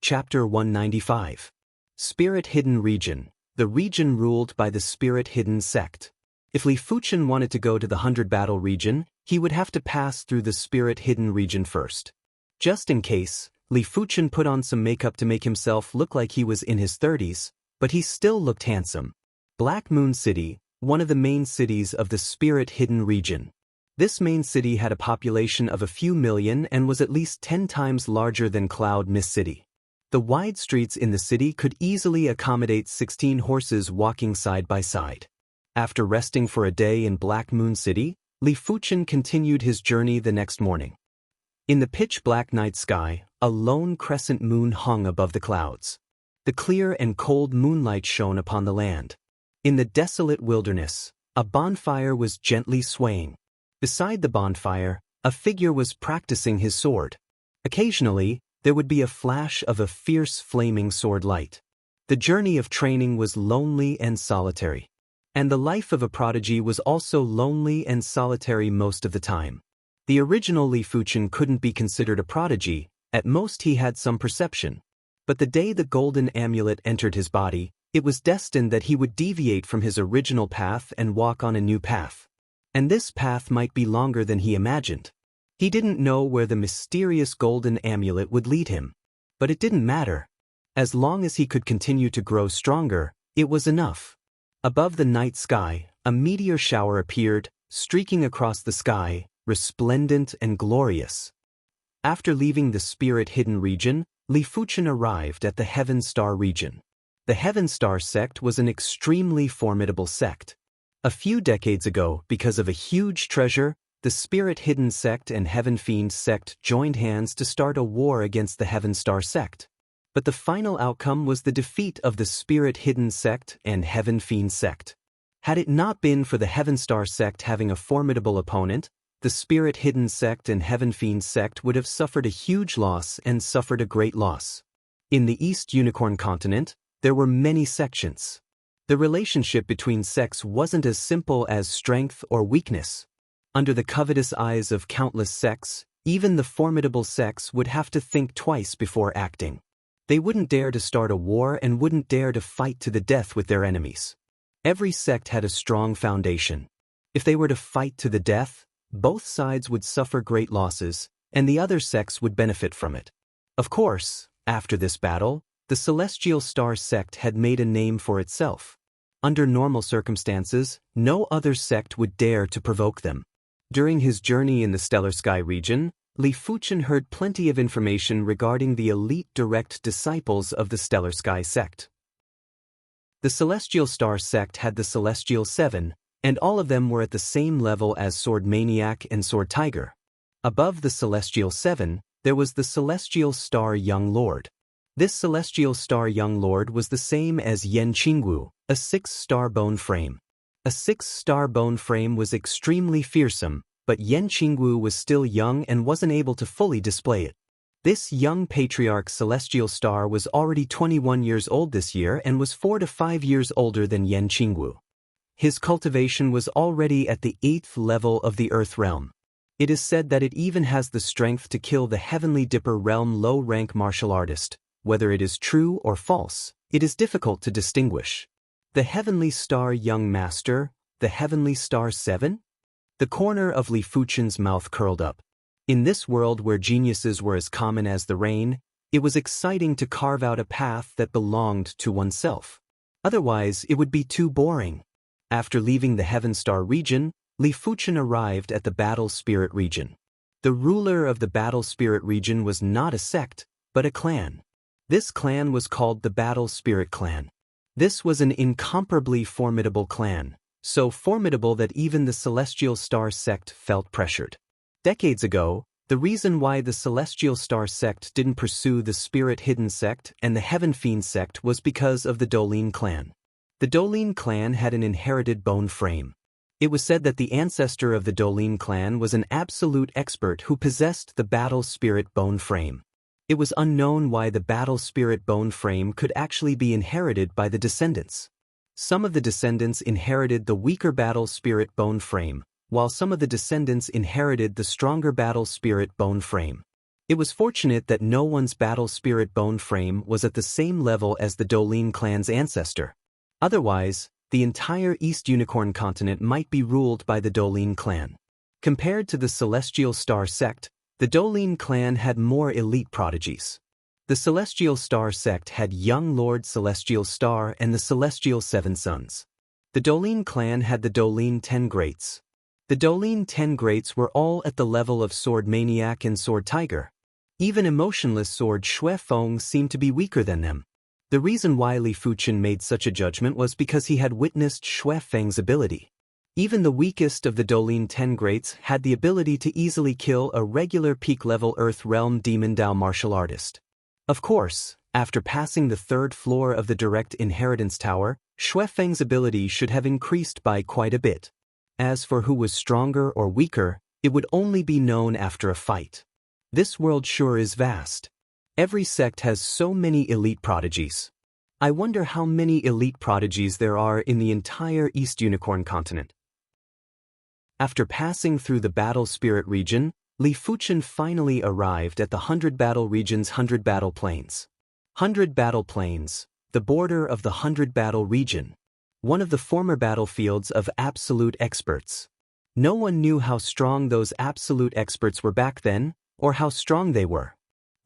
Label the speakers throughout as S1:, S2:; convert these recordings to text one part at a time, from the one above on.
S1: Chapter 195. Spirit Hidden Region, the region ruled by the Spirit Hidden Sect. If Li Fuchen wanted to go to the 100-battle region, he would have to pass through the Spirit Hidden region first. Just in case, Li Fuchen put on some makeup to make himself look like he was in his 30s, but he still looked handsome. Black Moon City, one of the main cities of the Spirit Hidden region. This main city had a population of a few million and was at least 10 times larger than Cloud Mist City. The wide streets in the city could easily accommodate 16 horses walking side by side. After resting for a day in Black Moon City, Li Fuchen continued his journey the next morning. In the pitch-black night sky, a lone crescent moon hung above the clouds. The clear and cold moonlight shone upon the land. In the desolate wilderness, a bonfire was gently swaying. Beside the bonfire, a figure was practicing his sword. Occasionally, there would be a flash of a fierce flaming sword light. The journey of training was lonely and solitary. And the life of a prodigy was also lonely and solitary most of the time. The original Li Fuchen couldn't be considered a prodigy, at most he had some perception. But the day the golden amulet entered his body, it was destined that he would deviate from his original path and walk on a new path. And this path might be longer than he imagined. He didn't know where the mysterious golden amulet would lead him. But it didn't matter. As long as he could continue to grow stronger, it was enough. Above the night sky, a meteor shower appeared, streaking across the sky, resplendent and glorious. After leaving the Spirit Hidden region, Li Fuchen arrived at the Heaven Star region. The Heaven Star sect was an extremely formidable sect. A few decades ago, because of a huge treasure, the Spirit Hidden Sect and Heaven Fiend Sect joined hands to start a war against the Heaven Star Sect. But the final outcome was the defeat of the Spirit Hidden Sect and Heaven Fiend Sect. Had it not been for the Heaven Star Sect having a formidable opponent, the Spirit Hidden Sect and Heaven Fiend Sect would have suffered a huge loss and suffered a great loss. In the East Unicorn continent, there were many sections. The relationship between sects wasn't as simple as strength or weakness. Under the covetous eyes of countless sects, even the formidable sects would have to think twice before acting. They wouldn't dare to start a war and wouldn't dare to fight to the death with their enemies. Every sect had a strong foundation. If they were to fight to the death, both sides would suffer great losses, and the other sects would benefit from it. Of course, after this battle, the Celestial Star sect had made a name for itself. Under normal circumstances, no other sect would dare to provoke them. During his journey in the Stellar Sky region, Li Fuchen heard plenty of information regarding the elite direct disciples of the Stellar Sky sect. The Celestial Star sect had the Celestial Seven, and all of them were at the same level as Sword Maniac and Sword Tiger. Above the Celestial Seven, there was the Celestial Star Young Lord. This Celestial Star Young Lord was the same as Yan Qingwu, a 6-star bone frame. A 6-star bone frame was extremely fearsome, but Yan Qingwu was still young and wasn't able to fully display it. This young patriarch Celestial Star was already 21 years old this year and was 4 to 5 years older than Yan Qingwu. His cultivation was already at the 8th level of the Earth realm. It is said that it even has the strength to kill the Heavenly Dipper realm low-rank martial artist. Whether it is true or false, it is difficult to distinguish. The Heavenly Star Young Master, the Heavenly Star 7? The corner of Li Fuchen's mouth curled up. In this world where geniuses were as common as the rain, it was exciting to carve out a path that belonged to oneself. Otherwise, it would be too boring. After leaving the Heaven Star region, Li Fuchen arrived at the Battle Spirit region. The ruler of the Battle Spirit region was not a sect, but a clan. This clan was called the Battle Spirit Clan. This was an incomparably formidable clan, so formidable that even the Celestial Star sect felt pressured. Decades ago, the reason why the Celestial Star sect didn't pursue the Spirit Hidden sect and the Heaven Fiend sect was because of the Dolin clan. The Dolin clan had an inherited bone frame. It was said that the ancestor of the Dolin clan was an absolute expert who possessed the Battle Spirit bone frame. It was unknown why the Battle Spirit bone frame could actually be inherited by the descendants. Some of the descendants inherited the weaker Battle Spirit bone frame, while some of the descendants inherited the stronger Battle Spirit bone frame. It was fortunate that no one's battle spirit bone frame was at the same level as the Dolin clan's ancestor. Otherwise, the entire East Unicorn continent might be ruled by the Dolin clan. Compared to the Celestial Star sect, the Dolin clan had more elite prodigies. The Celestial Star sect had young Lord Celestial Star and the Celestial Seven Sons. The Dolin clan had the Dolin 10 Greats. The Dolin 10 Greats were all at the level of Sword Maniac and Sword Tiger. Even emotionless Sword Shui Feng seemed to be weaker than them. The reason why Li Fuchen made such a judgment was because he had witnessed Shui Feng's ability. Even the weakest of the Dolin 10 Greats had the ability to easily kill a regular peak-level Earth Realm Demon Dao martial artist. Of course, after passing the third floor of the Direct Inheritance Tower, Shui Feng's ability should have increased by quite a bit. As for who was stronger or weaker, it would only be known after a fight. This world sure is vast. Every sect has so many elite prodigies. I wonder how many elite prodigies there are in the entire East Unicorn continent. After passing through the Battle Spirit region, Li Fuchen finally arrived at the 100 Battle region's 100 Battle Plains. 100 Battle Plains, the border of the 100 Battle region. One of the former battlefields of absolute experts. No one knew how strong those absolute experts were back then, or how strong they were.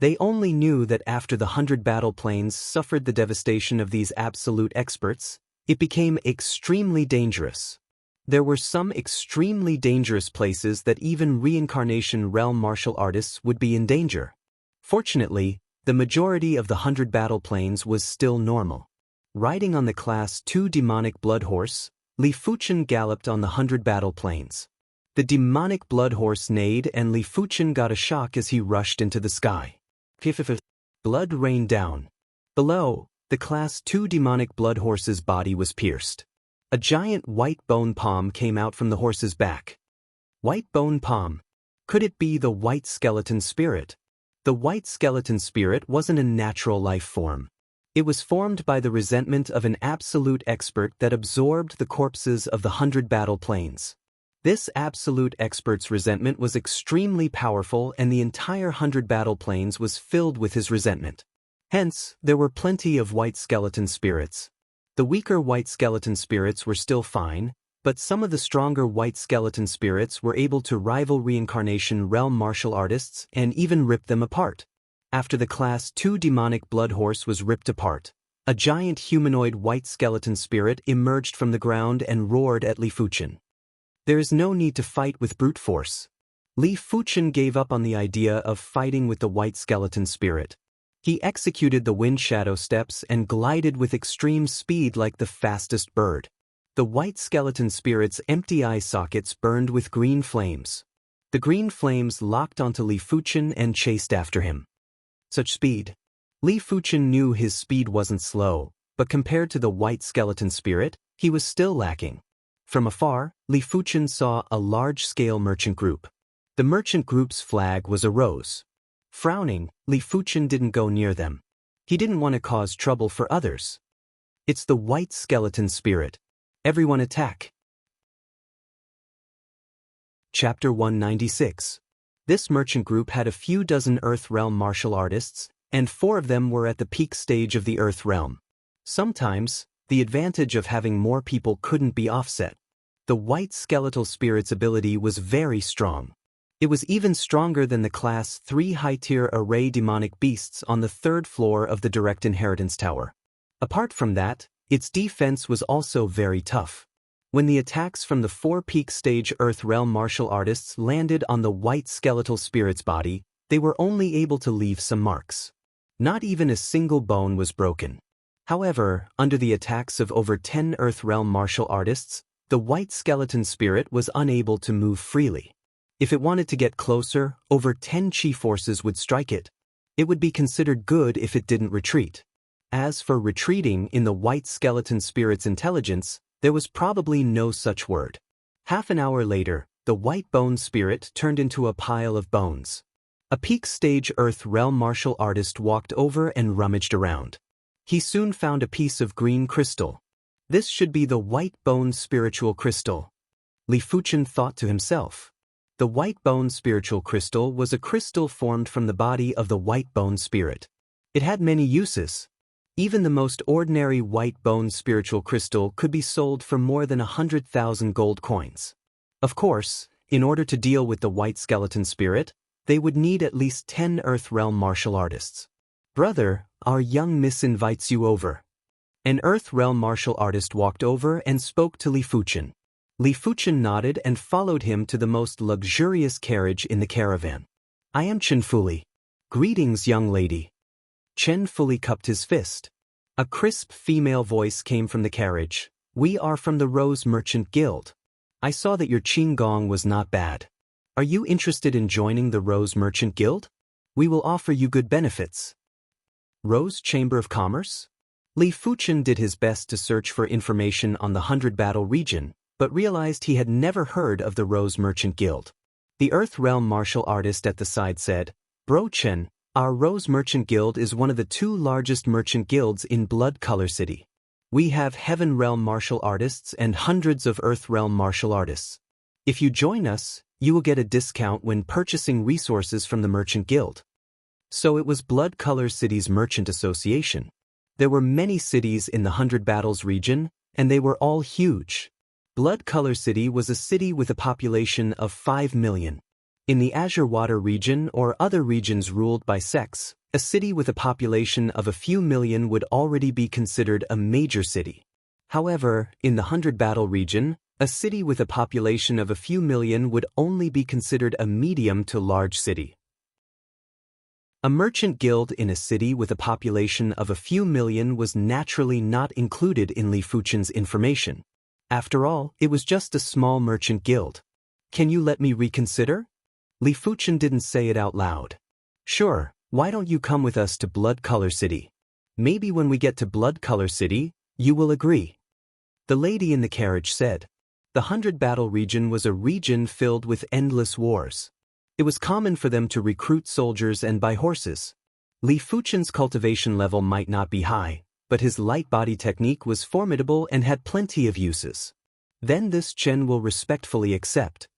S1: They only knew that after the 100 Battle Plains suffered the devastation of these absolute experts, it became extremely dangerous. There were some extremely dangerous places that even Reincarnation realm martial artists would be in danger. Fortunately, the majority of the 100 Battle Plains was still normal. Riding on the Class 2 demonic blood horse, Li Fuchen galloped on the 100 Battle Plains. The demonic blood horse neighed and Li Fuchen got a shock as he rushed into the sky. Blood rained down. Below, the Class 2 demonic blood horse's body was pierced. A giant white bone palm came out from the horse's back. White bone palm. Could it be the white skeleton spirit? The white skeleton spirit wasn't a natural life form. It was formed by the resentment of an absolute expert that absorbed the corpses of the 100 Battle Plains. This absolute expert's resentment was extremely powerful and the entire 100 Battle Plains was filled with his resentment. Hence, there were plenty of white skeleton spirits. The weaker white skeleton spirits were still fine, but some of the stronger white skeleton spirits were able to rival Reincarnation realm martial artists and even rip them apart. After the Class 2 demonic blood horse was ripped apart, a giant humanoid white skeleton spirit emerged from the ground and roared at Li Fuchen. There is no need to fight with brute force. Li Fuchen gave up on the idea of fighting with the white skeleton spirit. He executed the wind shadow steps and glided with extreme speed like the fastest bird. The white skeleton spirit's empty eye sockets burned with green flames. The green flames locked onto Li Fuchen and chased after him. Such speed. Li Fuchen knew his speed wasn't slow, but compared to the white skeleton spirit, he was still lacking. From afar, Li Fuchen saw a large-scale merchant group. The merchant group's flag was a rose. Frowning, Li Fuchen didn't go near them. He didn't want to cause trouble for others. It's the white skeleton spirit. Everyone attack. Chapter 196. This merchant group had a few dozen Earth Realm martial artists, and 4 of them were at the peak stage of the Earth Realm. Sometimes, the advantage of having more people couldn't be offset. The white skeletal spirit's ability was very strong. It was even stronger than the Class 3 high-tier array demonic beasts on the 3rd floor of the Direct Inheritance Tower. Apart from that, its defense was also very tough. When the attacks from the 4 peak stage Earth Realm martial artists landed on the white skeletal spirit's body, they were only able to leave some marks. Not even a single bone was broken. However, under the attacks of over 10 Earth Realm martial artists, the white skeleton spirit was unable to move freely. If it wanted to get closer, over 10 chi forces would strike it. It would be considered good if it didn't retreat. As for retreating in the white skeleton spirit's intelligence, there was probably no such word. Half an hour later, the white bone spirit turned into a pile of bones. A peak stage Earth Realm martial artist walked over and rummaged around. He soon found a piece of green crystal. This should be the white bone spiritual crystal. Li Fuchen thought to himself. The white bone spiritual crystal was a crystal formed from the body of the white bone spirit. It had many uses. Even the most ordinary white bone spiritual crystal could be sold for more than 100,000 gold coins. Of course, in order to deal with the white skeleton spirit, they would need at least 10 Earth Realm martial artists. Brother, our young miss invites you over. An Earth Realm martial artist walked over and spoke to Li Fuchen. Li Fuchen nodded and followed him to the most luxurious carriage in the caravan. I am Chen Fuli. Greetings, young lady. Chen Fuli cupped his fist. A crisp female voice came from the carriage. We are from the Rose Merchant Guild. I saw that your Qinggong was not bad. Are you interested in joining the Rose Merchant Guild? We will offer you good benefits. Rose Chamber of Commerce? Li Fuchen did his best to search for information on the 100 Battle region, but realized he had never heard of the Rose Merchant Guild. The Earth Realm martial artist at the side said, Bro Chen, our Rose Merchant Guild is one of the 2 largest merchant guilds in Blood Color City. We have Heaven Realm martial artists and hundreds of Earth Realm martial artists. If you join us, you will get a discount when purchasing resources from the Merchant Guild. So it was Blood Color City's Merchant Association. There were many cities in the 100 Battles region, and they were all huge. Blood Color City was a city with a population of 5 million. In the Azure Water region or other regions ruled by sects, a city with a population of a few million would already be considered a major city. However, in the 100 Battle region, a city with a population of a few million would only be considered a medium to large city. A merchant guild in a city with a population of a few million was naturally not included in Li Fuchen's information. After all, it was just a small merchant guild. Can you let me reconsider? Li Fuchen didn't say it out loud. Sure, why don't you come with us to Blood Color City? Maybe when we get to Blood Color City, you will agree. The lady in the carriage said. The 100 Battle region was a region filled with endless wars. It was common for them to recruit soldiers and buy horses. Li Fuchen's cultivation level might not be high, but his light body technique was formidable and had plenty of uses. Then this Chen will respectfully accept.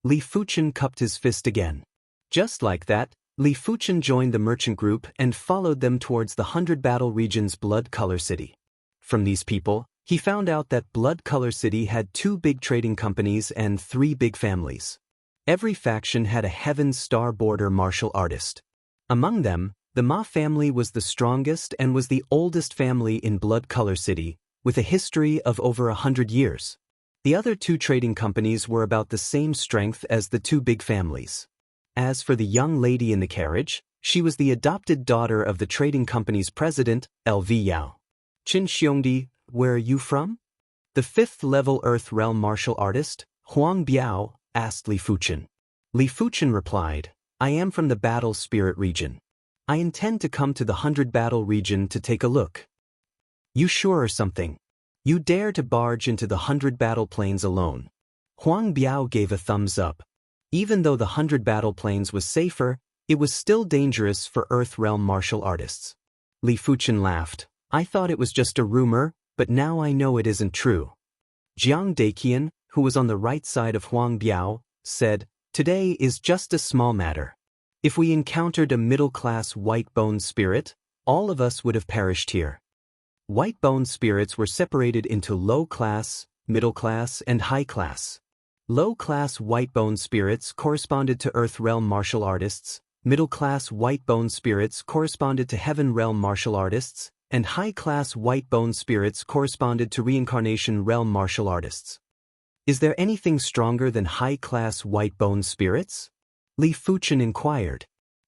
S1: Li Fuchen cupped his fist again. Just like that, Li Fuchen joined the merchant group and followed them towards the 100 Battle region's Blood Color City. From these people, he found out that Blood Color City had 2 big trading companies and 3 big families. Every faction had a Heaven Star Border martial artist. Among them, the Ma family was the strongest and was the oldest family in Blood Color City, with a history of over 100 years. The other 2 trading companies were about the same strength as the 2 big families. As for the young lady in the carriage, she was the adopted daughter of the trading company's president, LV Yao. Qin Xiongdi, where are you from? The 5th level Earth Realm martial artist, Huang Biao, asked Li Fuchen. Li Fuchen replied, I am from the Battle Spirit region. I intend to come to the 100 Battle region to take a look. You sure or something? You dare to barge into the 100 Battle Plains alone? Huang Biao gave a thumbs up. Even though the 100 Battle Plains was safer, it was still dangerous for Earth Realm martial artists. Li Fuchen laughed. I thought it was just a rumor, but now I know it isn't true. Jiang Daiqian, who was on the right side of Huang Biao, said, Today is just a small matter. If we encountered a middle-class white bone spirit, all of us would have perished here. White bone spirits were separated into low-class, middle-class, and high-class. Low-class white bone spirits corresponded to Earth Realm martial artists, middle-class white bone spirits corresponded to Heaven Realm martial artists, and high-class white bone spirits corresponded to Reincarnation Realm martial artists. Is there anything stronger than high-class white bone spirits? Li Fuchen inquired.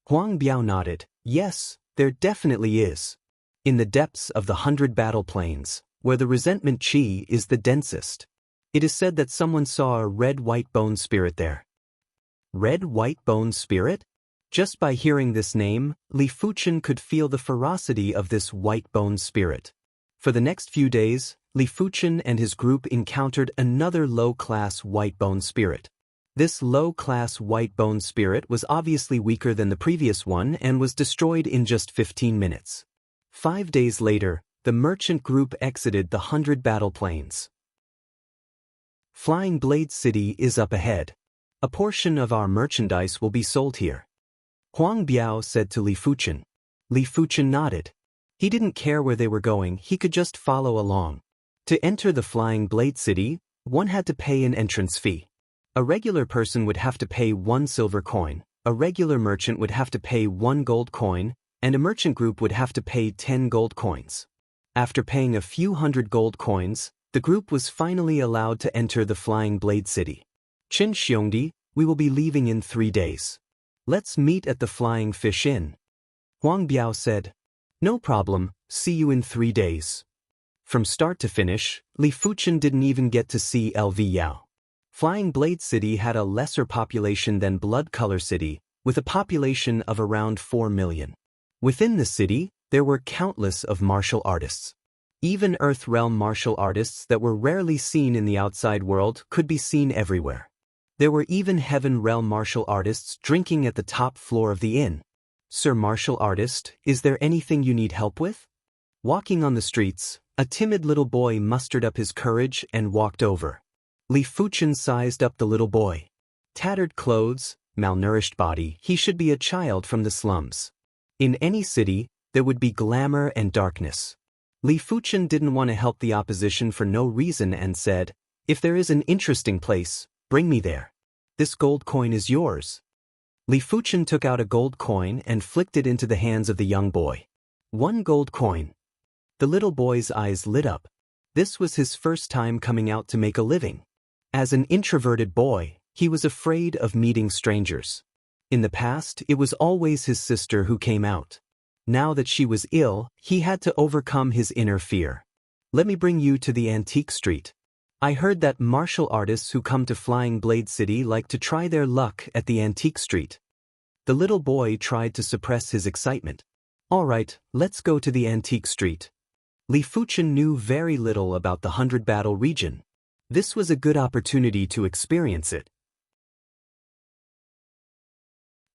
S1: Huang Biao nodded. Yes, there definitely is. In the depths of the 100 Battle Plains, where the resentment chi is the densest. It is said that someone saw a red white bone spirit there. Red white bone spirit? Just by hearing this name, Li Fuchen could feel the ferocity of this white bone spirit. For the next few days, Li Fuchen and his group encountered another low-class white bone spirit. This low-class white bone spirit was obviously weaker than the previous one and was destroyed in just 15 minutes. 5 days later, the merchant group exited the 100 Battle Plains. Flying Blade City is up ahead. A portion of our merchandise will be sold here. Huang Biao said to Li Fuchen. Li Fuchen nodded. He didn't care where they were going, he could just follow along. To enter the Flying Blade City, one had to pay an entrance fee. A regular person would have to pay 1 silver coin, a regular merchant would have to pay 1 gold coin, and a merchant group would have to pay 10 gold coins. After paying a few hundred gold coins, the group was finally allowed to enter the Flying Blade City. Chen Xiongdi, we will be leaving in 3 days. Let's meet at the Flying Fish Inn. Huang Biao said. No problem, see you in 3 days. From start to finish, Li Fuchen didn't even get to see LV Yao. Flying Blade City had a lesser population than Blood Color City, with a population of around 4 million. Within the city, there were countless of martial artists. Even Earth Realm martial artists that were rarely seen in the outside world could be seen everywhere. There were even Heaven Realm martial artists drinking at the top floor of the inn. Sir Martial Artist, is there anything you need help with? Walking on the streets, a timid little boy mustered up his courage and walked over. Li Fuchen sized up the little boy. Tattered clothes, malnourished body, he should be a child from the slums. In any city, there would be glamour and darkness. Li Fuchen didn't want to help the opposition for no reason and said, if there is an interesting place, bring me there. This gold coin is yours. Li Fuchen took out a gold coin and flicked it into the hands of the young boy. 1 gold coin. The little boy's eyes lit up. This was his first time coming out to make a living. As an introverted boy, he was afraid of meeting strangers. In the past, it was always his sister who came out. Now that she was ill, he had to overcome his inner fear. Let me bring you to the antique street. I heard that martial artists who come to Flying Blade City like to try their luck at the antique street. The little boy tried to suppress his excitement. All right, let's go to the antique street. Li Fuchen knew very little about the 100 Battle region. This was a good opportunity to experience it.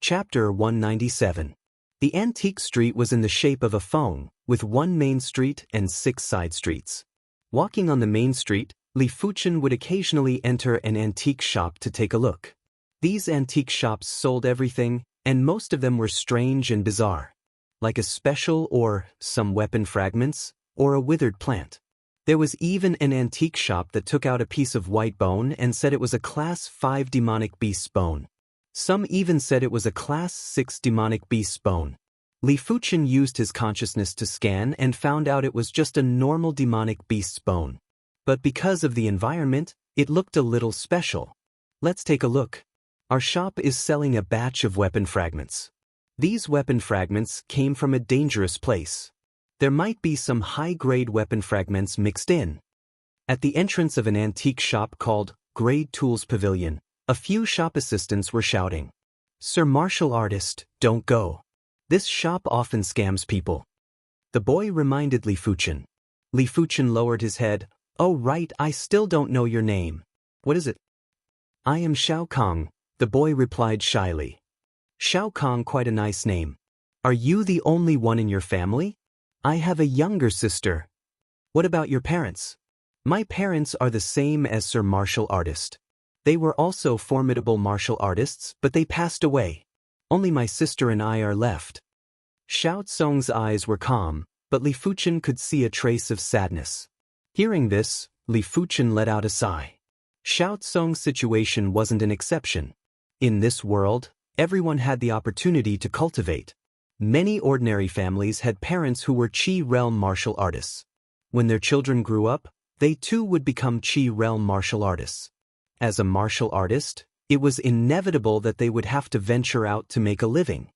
S1: Chapter 197. The antique street was in the shape of a phone, with 1 main street and 6 side streets. Walking on the main street, Li Fuchen would occasionally enter an antique shop to take a look. These antique shops sold everything, and most of them were strange and bizarre. Like a special or some weapon fragments, or a withered plant. There was even an antique shop that took out a piece of white bone and said it was a Class 5 demonic beast's bone. Some even said it was a Class 6 demonic beast's bone. Li Fuchen used his consciousness to scan and found out it was just a normal demonic beast's bone. But because of the environment, it looked a little special. Let's take a look. Our shop is selling a batch of weapon fragments. These weapon fragments came from a dangerous place. There might be some high-grade weapon fragments mixed in. At the entrance of an antique shop called Grade Tools Pavilion, a few shop assistants were shouting, Sir Martial Artist, don't go. This shop often scams people. The boy reminded Li Fuchen. Li Fuchen lowered his head. Oh right, I still don't know your name. What is it? I am Shao Kong, the boy replied shyly. Shao Kong, quite a nice name. Are you the only one in your family? I have a younger sister. What about your parents? My parents are the same as Sir Martial Artist. They were also formidable martial artists, but they passed away. Only my sister and I are left. Shao Tsung's eyes were calm, but Li Fuchen could see a trace of sadness. Hearing this, Li Fuchen let out a sigh. Shao Tsung's situation wasn't an exception. In this world, everyone had the opportunity to cultivate. Many ordinary families had parents who were Qi realm martial artists. When their children grew up, they too would become Qi realm martial artists. As a martial artist, it was inevitable that they would have to venture out to make a living.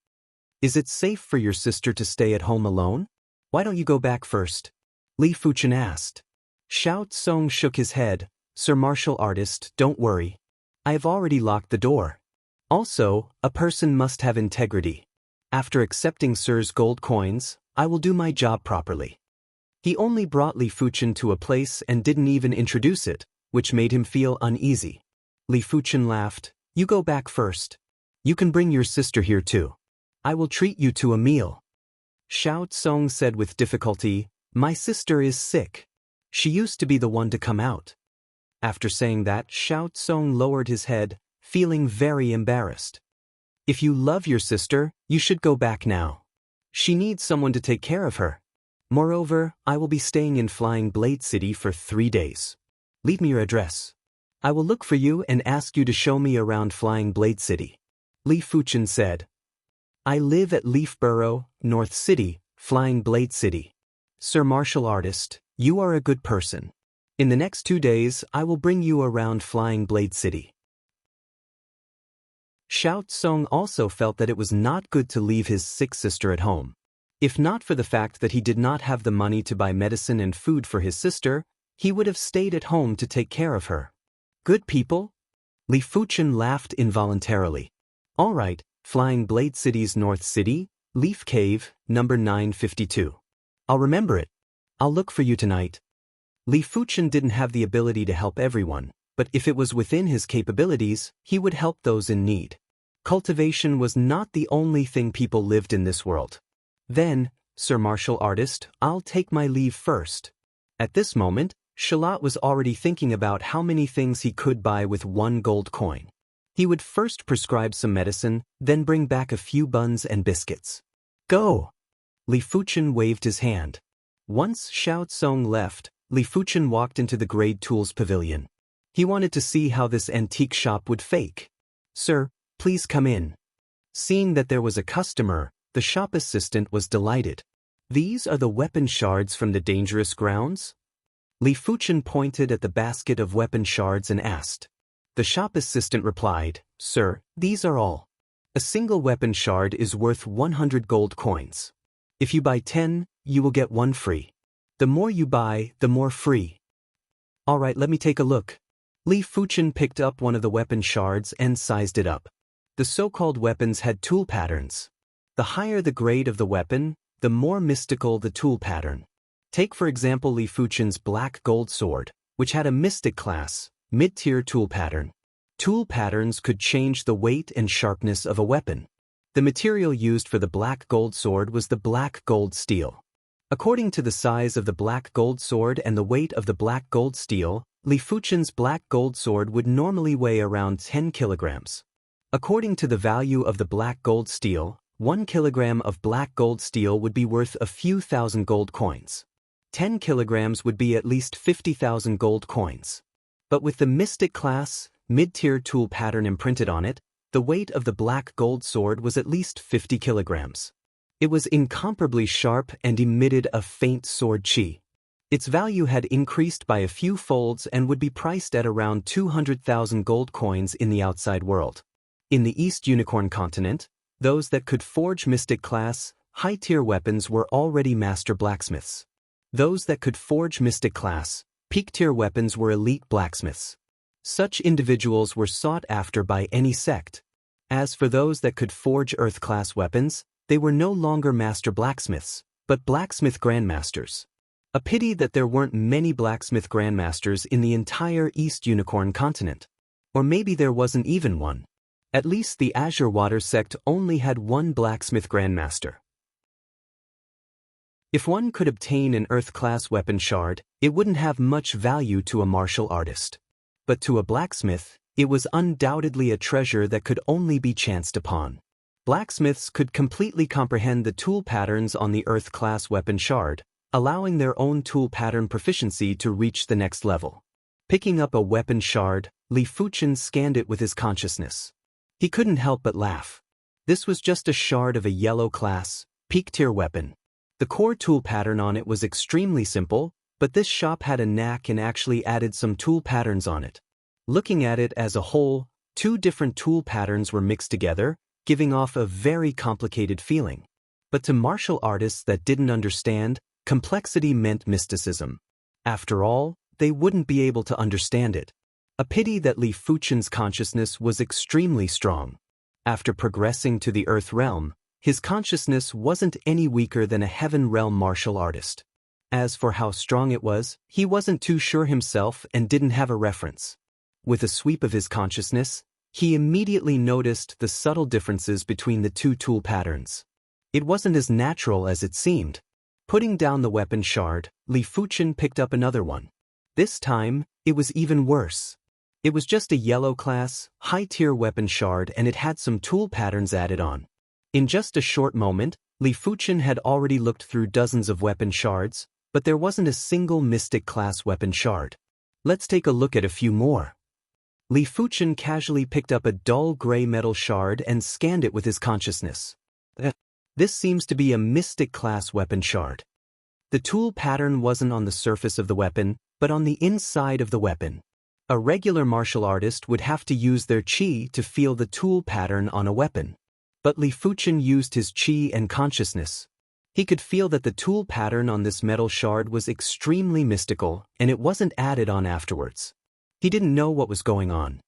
S1: Is it safe for your sister to stay at home alone? Why don't you go back first? Li Fuchen asked. Shao Tsung shook his head. Sir Martial Artist, don't worry. I have already locked the door. Also, a person must have integrity. After accepting Sir's gold coins, I will do my job properly. He only brought Li Fuchen to a place and didn't even introduce it, which made him feel uneasy. Li Fuchen laughed. You go back first. You can bring your sister here too. I will treat you to a meal. Shao Tsung said with difficulty, My sister is sick. She used to be the one to come out. After saying that, Shao Tsung lowered his head. feeling very embarrassed. If you love your sister, you should go back now. She needs someone to take care of her. Moreover, I will be staying in Flying Blade City for 3 days. Leave me your address. I will look for you and ask you to show me around Flying Blade City. Li Fuchen said. I live at Leaf Burrow, North City, Flying Blade City. Sir Martial Artist, you are a good person. In the next 2 days, I will bring you around Flying Blade City. Xiao Tsong also felt that it was not good to leave his sick sister at home. If not for the fact that he did not have the money to buy medicine and food for his sister, he would have stayed at home to take care of her. Good people? Li Fuchen laughed involuntarily. All right, Flying Blade City's North City, Leaf Cave, number 952. I'll remember it. I'll look for you tonight. Li Fuchen didn't have the ability to help everyone, but if it was within his capabilities, he would help those in need. Cultivation was not the only thing people lived in this world. Then, Sir Martial Artist, I'll take my leave first. At this moment, Shalat was already thinking about how many things he could buy with 1 gold coin. He would first prescribe some medicine, then bring back a few buns and biscuits. Go! Li Fuchen waved his hand. Once Xiao Tsong left, Li Fuchen walked into the Grade Tools Pavilion. He wanted to see how this antique shop would fake. Sir, please come in. Seeing that there was a customer, the shop assistant was delighted. These are the weapon shards from the dangerous grounds? Li Fuchen pointed at the basket of weapon shards and asked. The shop assistant replied, Sir, these are all. A single weapon shard is worth 100 gold coins. If you buy 10, you will get 1 free. The more you buy, the more free. All right, let me take a look. Li Fuchen picked up one of the weapon shards and sized it up. The so-called weapons had tool patterns. The higher the grade of the weapon, the more mystical the tool pattern. Take for example Li Fuchen's black gold sword, which had a mystic class, mid-tier tool pattern. Tool patterns could change the weight and sharpness of a weapon. The material used for the black gold sword was the black gold steel. According to the size of the black gold sword and the weight of the black gold steel, Li Fuchen's black gold sword would normally weigh around 10 kilograms. According to the value of the black gold steel, 1 kilogram of black gold steel would be worth a few thousand gold coins. 10 kilograms would be at least 50,000 gold coins. But with the mystic class, mid-tier tool pattern imprinted on it, the weight of the black gold sword was at least 50 kilograms. It was incomparably sharp and emitted a faint sword chi. Its value had increased by a few folds and would be priced at around 200,000 gold coins in the outside world. In the East Unicorn continent, those that could forge mystic class, high-tier weapons were already master blacksmiths. Those that could forge mystic class, peak-tier weapons were elite blacksmiths. Such individuals were sought after by any sect. As for those that could forge earth-class weapons, they were no longer master blacksmiths, but blacksmith grandmasters. A pity that there weren't many blacksmith grandmasters in the entire East Unicorn continent. Or maybe there wasn't even one. At least the Azure Water sect only had 1 blacksmith grandmaster. If one could obtain an earth-class weapon shard, it wouldn't have much value to a martial artist. But to a blacksmith, it was undoubtedly a treasure that could only be chanced upon. Blacksmiths could completely comprehend the tool patterns on the earth-class weapon shard, allowing their own tool pattern proficiency to reach the next level. Picking up a weapon shard, Li Fuchen scanned it with his consciousness. He couldn't help but laugh. This was just a shard of a yellow class, peak-tier weapon. The core tool pattern on it was extremely simple, but this shop had a knack and actually added some tool patterns on it. Looking at it as a whole, 2 different tool patterns were mixed together, giving off a very complicated feeling. But to martial artists that didn't understand, complexity meant mysticism. After all, they wouldn't be able to understand it. A pity that Li Fuchen's consciousness was extremely strong. After progressing to the Earth realm, his consciousness wasn't any weaker than a Heaven realm martial artist. As for how strong it was, he wasn't too sure himself and didn't have a reference. With a sweep of his consciousness, he immediately noticed the subtle differences between the 2 tool patterns. It wasn't as natural as it seemed. Putting down the weapon shard, Li Fuchen picked up another one. This time, it was even worse. It was just a yellow class, high-tier weapon shard and it had some tool patterns added on. In just a short moment, Li Fuchen had already looked through dozens of weapon shards, but there wasn't a single mystic class weapon shard. Let's take a look at a few more. Li Fuchen casually picked up a dull gray metal shard and scanned it with his consciousness. This seems to be a mystic class weapon shard. The tool pattern wasn't on the surface of the weapon, but on the inside of the weapon. A regular martial artist would have to use their qi to feel the tool pattern on a weapon. But Li Fuchen used his qi and consciousness. He could feel that the tool pattern on this metal shard was extremely mystical, and it wasn't added on afterwards. He didn't know what was going on.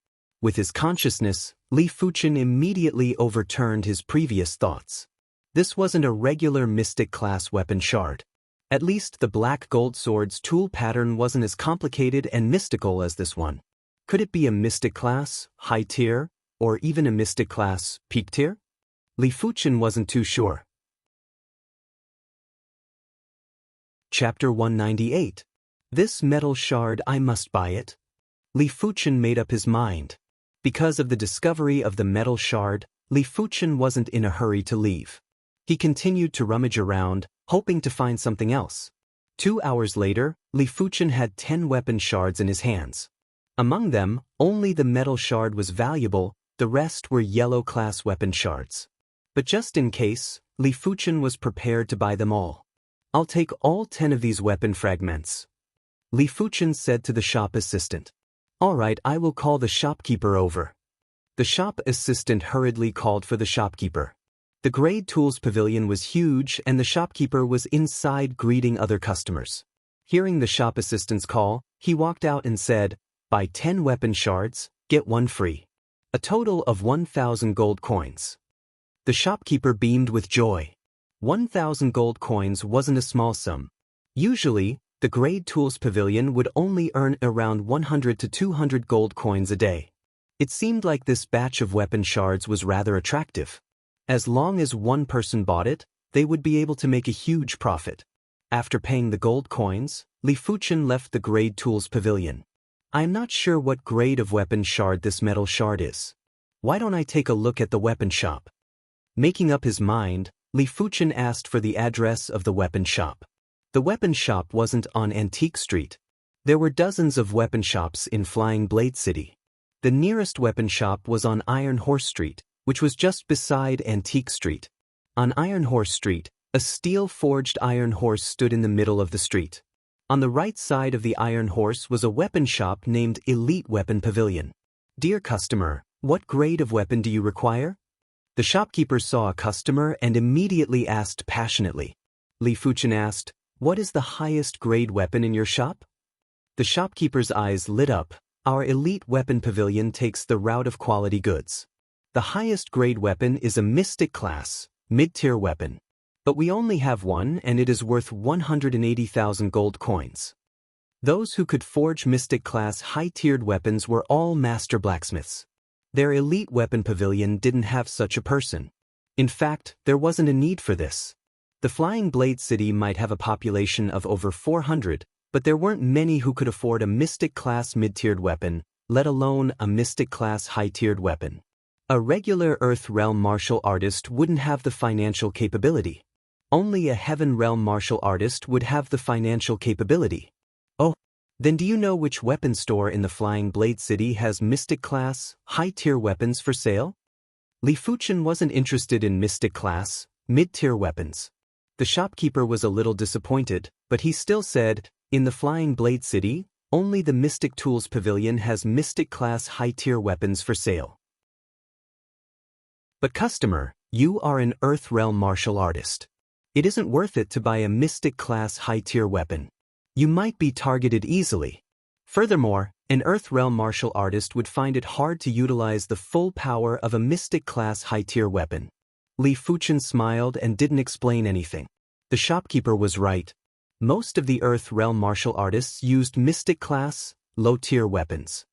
S1: With his consciousness, Li Fuchen immediately overturned his previous thoughts. This wasn't a regular mystic class weapon shard. At least the black gold sword's tool pattern wasn't as complicated and mystical as this one. Could it be a mystic class, high tier, or even a mystic class, peak tier? Li Fuchen wasn't too sure. Chapter 198. This metal shard, I must buy it. Li Fuchen made up his mind. Because of the discovery of the metal shard, Li Fuchen wasn't in a hurry to leave. He continued to rummage around, hoping to find something else. 2 hours later, Li Fuchen had 10 weapon shards in his hands. Among them, only the metal shard was valuable, the rest were yellow class weapon shards. But just in case, Li Fuchen was prepared to buy them all. I'll take all 10 of these weapon fragments. Li Fuchen said to the shop assistant. All right, I will call the shopkeeper over. The shop assistant hurriedly called for the shopkeeper. The Grade Tools Pavilion was huge and the shopkeeper was inside greeting other customers. Hearing the shop assistant's call, he walked out and said, buy 10 weapon shards, get 1 free. A total of 1,000 gold coins. The shopkeeper beamed with joy. 1,000 gold coins wasn't a small sum. Usually, the Grade Tools Pavilion would only earn around 100 to 200 gold coins a day. It seemed like this batch of weapon shards was rather attractive. As long as one person bought it, they would be able to make a huge profit. After paying the gold coins, Li Fuchen left the Grade Tools Pavilion. I'm not sure what grade of weapon shard this metal shard is. Why don't I take a look at the weapon shop? Making up his mind, Li Fuchen asked for the address of the weapon shop. The weapon shop wasn't on Antique Street. There were dozens of weapon shops in Flying Blade City. The nearest weapon shop was on Iron Horse Street, which was just beside Antique Street. On Iron Horse Street, a steel-forged iron horse stood in the middle of the street. On the right side of the iron horse was a weapon shop named Elite Weapon Pavilion. Dear customer, what grade of weapon do you require? The shopkeeper saw a customer and immediately asked passionately. Li Fuchen asked, what is the highest grade weapon in your shop? The shopkeeper's eyes lit up. Our Elite Weapon Pavilion takes the route of quality goods. The highest grade weapon is a mystic class, mid-tier weapon. But we only have one and it is worth 180,000 gold coins. Those who could forge mystic class high-tiered weapons were all master blacksmiths. Their Elite Weapon Pavilion didn't have such a person. In fact, there wasn't a need for this. The Flying Blade City might have a population of over 400, but there weren't many who could afford a mystic class mid-tiered weapon, let alone a mystic class high-tiered weapon. A regular Earth Realm martial artist wouldn't have the financial capability. Only a Heaven Realm martial artist would have the financial capability. Oh, then do you know which weapon store in the Flying Blade City has mystic class, high-tier weapons for sale? Li Fuchen wasn't interested in mystic class, mid-tier weapons. The shopkeeper was a little disappointed, but he still said, in the Flying Blade City, only the Mystic Tools Pavilion has mystic class high-tier weapons for sale. But customer, you are an Earth Realm martial artist. It isn't worth it to buy a mystic class high-tier weapon. You might be targeted easily. Furthermore, an Earth Realm martial artist would find it hard to utilize the full power of a mystic class high-tier weapon. Li Fuchen smiled and didn't explain anything. The shopkeeper was right. Most of the Earth Realm martial artists used mystic class, low-tier weapons.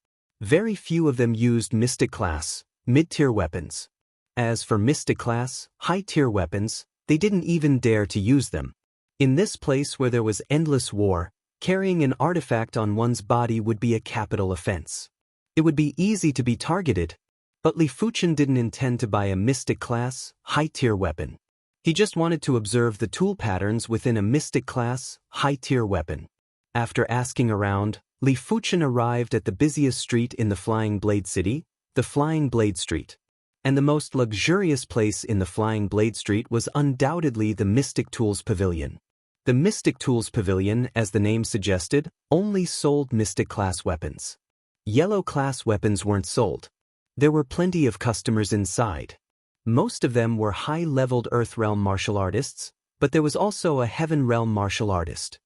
S1: Very few of them used mystic class, mid-tier weapons. As for mystic class, high-tier weapons, they didn't even dare to use them. In this place where there was endless war, carrying an artifact on one's body would be a capital offense. It would be easy to be targeted. But Li Fuchen didn't intend to buy a mystic class, high-tier weapon. He just wanted to observe the tool patterns within a mystic class, high-tier weapon. After asking around, Li Fuchen arrived at the busiest street in the Flying Blade City, the Flying Blade Street. And the most luxurious place in the Flying Blade Street was undoubtedly the Mystic Tools Pavilion. The Mystic Tools Pavilion, as the name suggested, only sold mystic class weapons. Yellow class weapons weren't sold. There were plenty of customers inside. Most of them were high-leveled Earth-realm martial artists, but there was also a Heaven-realm martial artist.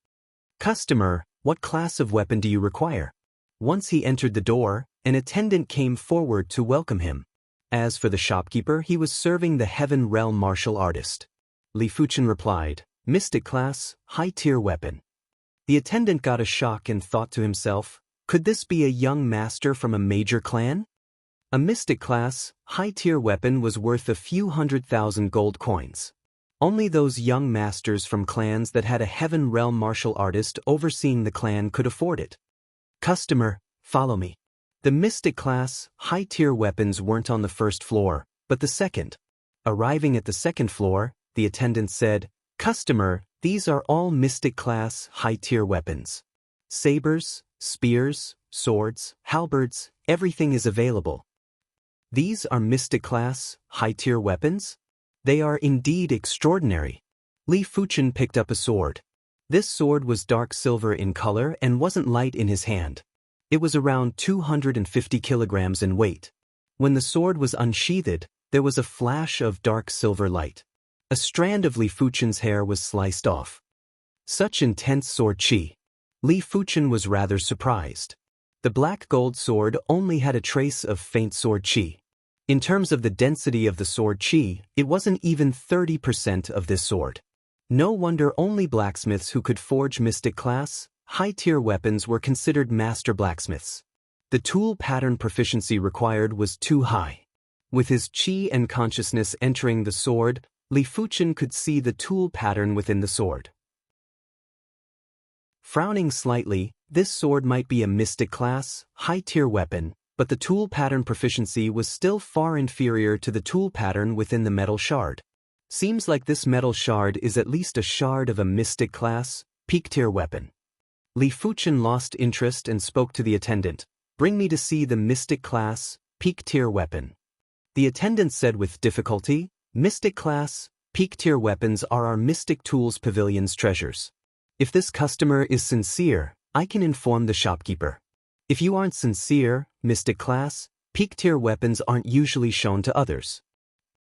S1: "Customer, what class of weapon do you require?" Once he entered the door, an attendant came forward to welcome him. As for the shopkeeper, he was serving the Heaven-realm martial artist. Li Fuchen replied, "Mystic class, high-tier weapon." The attendant got a shock and thought to himself, could this be a young master from a major clan? A mystic class, high-tier weapon was worth a few 100,000 gold coins. Only those young masters from clans that had a Heaven-realm martial artist overseeing the clan could afford it. "Customer, follow me." The mystic class, high-tier weapons weren't on the first floor, but the second. Arriving at the second floor, the attendant said, "Customer, these are all mystic class, high-tier weapons. Sabers, spears, swords, halberds, everything is available." "These are mystic class, high-tier weapons? They are indeed extraordinary." Li Fuchen picked up a sword. This sword was dark silver in color and wasn't light in his hand. It was around 250 kilograms in weight. When the sword was unsheathed, there was a flash of dark silver light. A strand of Li Fuchen's hair was sliced off. Such intense sword qi. Li Fuchen was rather surprised. The black gold sword only had a trace of faint sword qi. In terms of the density of the sword qi, it wasn't even 30% of this sword. No wonder only blacksmiths who could forge mystic class, high-tier weapons were considered master blacksmiths. The tool pattern proficiency required was too high. With his qi and consciousness entering the sword, Li Fuchen could see the tool pattern within the sword. Frowning slightly, this sword might be a mystic class, high-tier weapon, but the tool pattern proficiency was still far inferior to the tool pattern within the metal shard. Seems like this metal shard is at least a shard of a mystic class, peak-tier weapon. Li Fuchen lost interest and spoke to the attendant, "Bring me to see the mystic class, peak-tier weapon." The attendant said with difficulty, "Mystic class, peak-tier weapons are our Mystic Tools Pavilion's treasures. If this customer is sincere, I can inform the shopkeeper. If you aren't sincere, mystic class, peak-tier weapons aren't usually shown to others."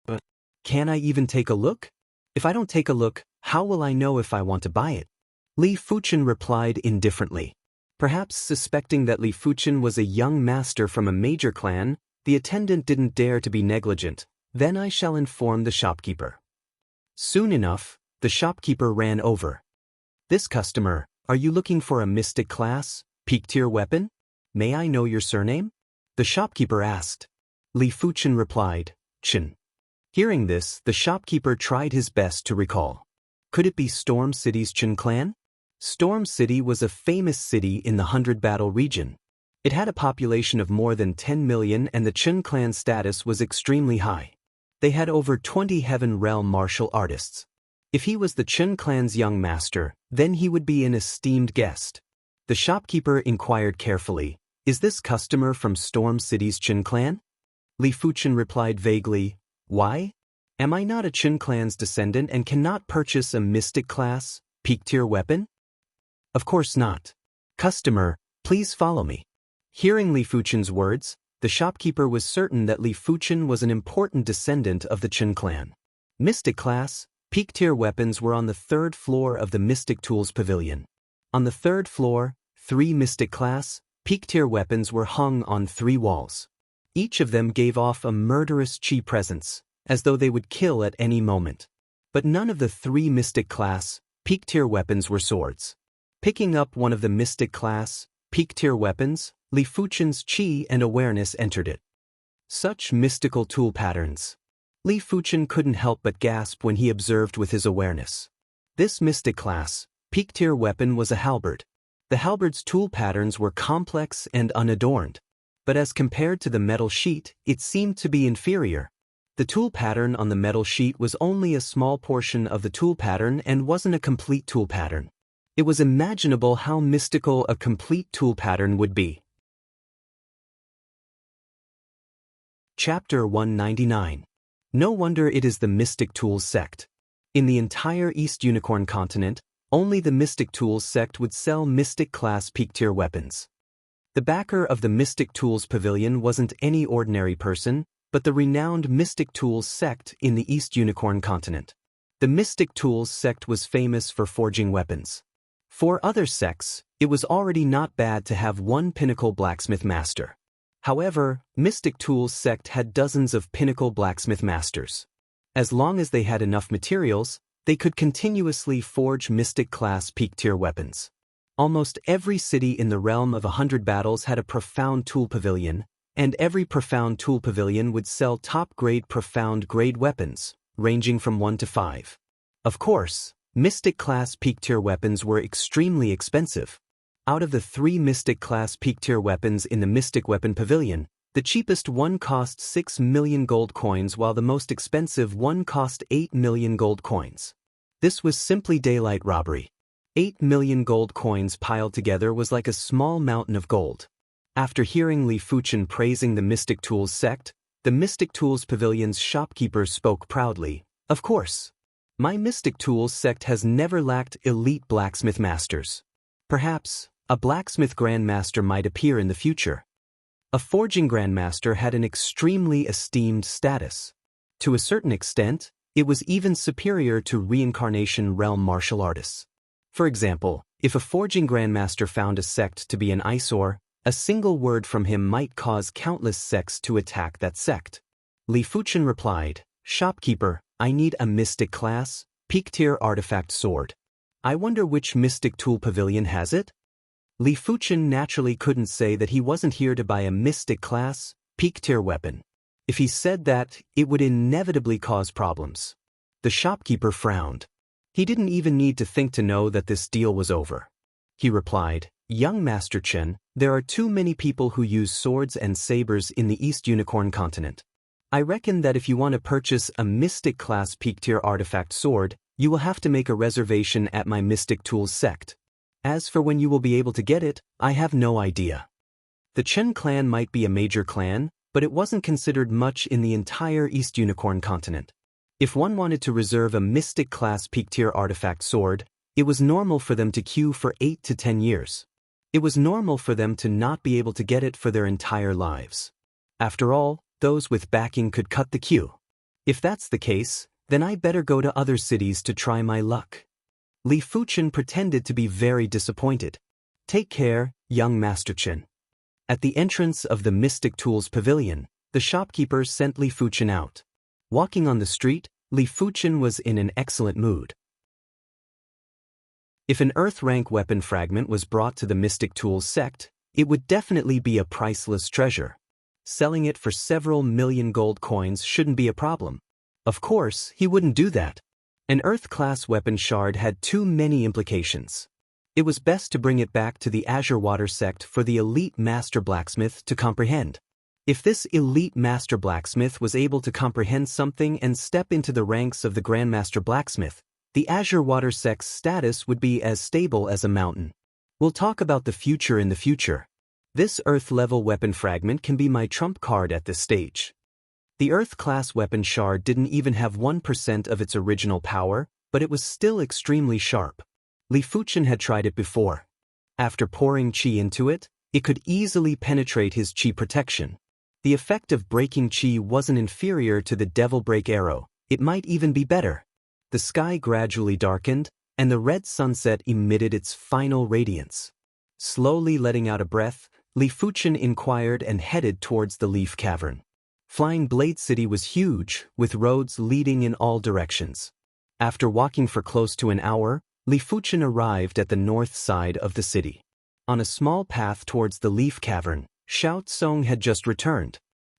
S1: "But can I even take a look? If I don't take a look, how will I know if I want to buy it?" Li Fuchen replied indifferently. Perhaps suspecting that Li Fuchen was a young master from a major clan, the attendant didn't dare to be negligent. "Then I shall inform the shopkeeper." Soon enough, the shopkeeper ran over. "This customer, are you looking for a mystic class, peak-tier weapon? May I know your surname?" the shopkeeper asked. Li Fuchen replied, "Chen." Hearing this, the shopkeeper tried his best to recall. Could it be Storm City's Chen clan? Storm City was a famous city in the 100 Battle region. It had a population of more than 10 million and the Chen clan status was extremely high. They had over 20 Heaven Realm martial artists. If he was the Chen clan's young master, then he would be an esteemed guest. The shopkeeper inquired carefully, "Is this customer from Storm City's Chen clan?" Li Fuchen replied vaguely, "Why? Am I not a Chen clan's descendant and cannot purchase a mystic class, peak-tier weapon?" "Of course not. Customer, please follow me." Hearing Li Fuchen's words, the shopkeeper was certain that Li Fuchen was an important descendant of the Chen clan. Mystic class, peak-tier weapons were on the third floor of the Mystic Tools Pavilion. On the third floor, 3 mystic class, peak-tier weapons were hung on 3 walls. Each of them gave off a murderous qi presence, as though they would kill at any moment. But none of the 3 mystic class, peak-tier weapons were swords. Picking up one of the mystic class, peak-tier weapons, Li Fuchen's qi and awareness entered it. Such mystical tool patterns. Li Fuchen couldn't help but gasp when he observed with his awareness. This mystic class, peak-tier weapon was a halberd. The halberd's tool patterns were complex and unadorned. but as compared to the metal sheet, it seemed to be inferior. The tool pattern on the metal sheet was only a small portion of the tool pattern and wasn't a complete tool pattern. It was imaginable how mystical a complete tool pattern would be. Chapter 199. No wonder it is the Mystic Tools sect. In the entire East Unicorn continent, only the Mystic Tools sect would sell Mystic class peak-tier weapons. The backer of the Mystic Tools Pavilion wasn't any ordinary person, but the renowned Mystic Tools sect in the East Unicorn continent. The Mystic Tools sect was famous for forging weapons. For other sects, it was already not bad to have one pinnacle blacksmith master. However, Mystic Tools sect had dozens of pinnacle blacksmith masters. As long as they had enough materials, they could continuously forge Mystic class peak-tier weapons. Almost every city in the realm of 100 battles had a profound tool pavilion, and every profound tool pavilion would sell top-grade profound-grade weapons, ranging from 1 to 5. Of course, Mystic class peak-tier weapons were extremely expensive. Out of the 3 Mystic class peak-tier weapons in the Mystic Weapon Pavilion, the cheapest one cost 6 million gold coins while the most expensive one cost 8 million gold coins. This was simply daylight robbery. 8 million gold coins piled together was like a small mountain of gold. After hearing Li Fuchen praising the Mystic Tools sect, the Mystic Tools Pavilion's shopkeeper spoke proudly. Of course. My Mystic Tools sect has never lacked elite blacksmith masters. Perhaps, a blacksmith grandmaster might appear in the future. A forging grandmaster had an extremely esteemed status. To a certain extent, it was even superior to Reincarnation realm martial artists. For example, if a forging grandmaster found a sect to be an eyesore, a single word from him might cause countless sects to attack that sect. Li Fuchen replied, "Shopkeeper, I need a Mystic class, peak-tier artifact sword. I wonder which Mystic Tool Pavilion has it?" Li Fuchen naturally couldn't say that he wasn't here to buy a Mystic class, peak-tier weapon. If he said that, it would inevitably cause problems. The shopkeeper frowned. He didn't even need to think to know that this deal was over. He replied, "Young Master Chen, there are too many people who use swords and sabers in the East Unicorn continent. I reckon that if you want to purchase a Mystic class peak-tier artifact sword, you will have to make a reservation at my Mystic Tools sect. As for when you will be able to get it, I have no idea." The Chen clan might be a major clan, but it wasn't considered much in the entire East Unicorn continent. If one wanted to reserve a Mystic class peak-tier artifact sword, it was normal for them to queue for 8 to 10 years. It was normal for them to not be able to get it for their entire lives. After all, those with backing could cut the queue. If that's the case, then I better go to other cities to try my luck. Li Fuchen pretended to be very disappointed. "Take care, young Master Chen." At the entrance of the Mystic Tools Pavilion, the shopkeeper sent Li Fuchen out. Walking on the street, Li Fuchen was in an excellent mood. If an Earth-rank weapon fragment was brought to the Mystic Tools sect, it would definitely be a priceless treasure. Selling it for several million gold coins shouldn't be a problem. Of course, he wouldn't do that. An Earth-class weapon shard had too many implications. It was best to bring it back to the Azure Water sect for the elite master blacksmith to comprehend. If this elite master blacksmith was able to comprehend something and step into the ranks of the Grandmaster Blacksmith, the Azure Water sect's status would be as stable as a mountain. We'll talk about the future in the future. This Earth-level weapon fragment can be my trump card at this stage. The Earth-class weapon shard didn't even have 1% of its original power, but it was still extremely sharp. Li Fuchen had tried it before. After pouring qi into it, it could easily penetrate his qi protection. The effect of breaking qi wasn't inferior to the Devil Break arrow, it might even be better. The sky gradually darkened, and the red sunset emitted its final radiance. Slowly letting out a breath, Li Fuchen inquired and headed towards the Leaf Cavern. Flying Blade City was huge, with roads leading in all directions. After walking for close to an hour, Li Fuchen arrived at the north side of the city. On a small path towards the Leaf Cavern, Xiao Tsong had just returned.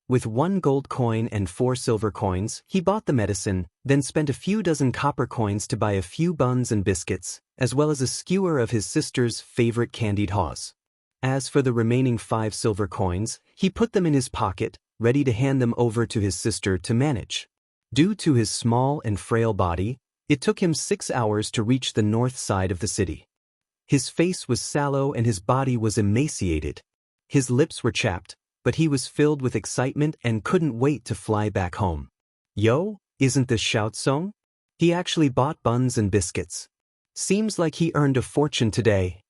S1: With 1 gold coin and 4 silver coins, he bought the medicine, then spent a few dozen copper coins to buy a few buns and biscuits, as well as a skewer of his sister's favorite candied haws. As for the remaining 5 silver coins, he put them in his pocket, ready to hand them over to his sister to manage. Due to his small and frail body, it took him 6 hours to reach the north side of the city. His face was sallow and his body was emaciated. His lips were chapped, but he was filled with excitement and couldn't wait to fly back home. Yo, isn't this Xiaotsong? He actually bought buns and biscuits. Seems like he earned a fortune today.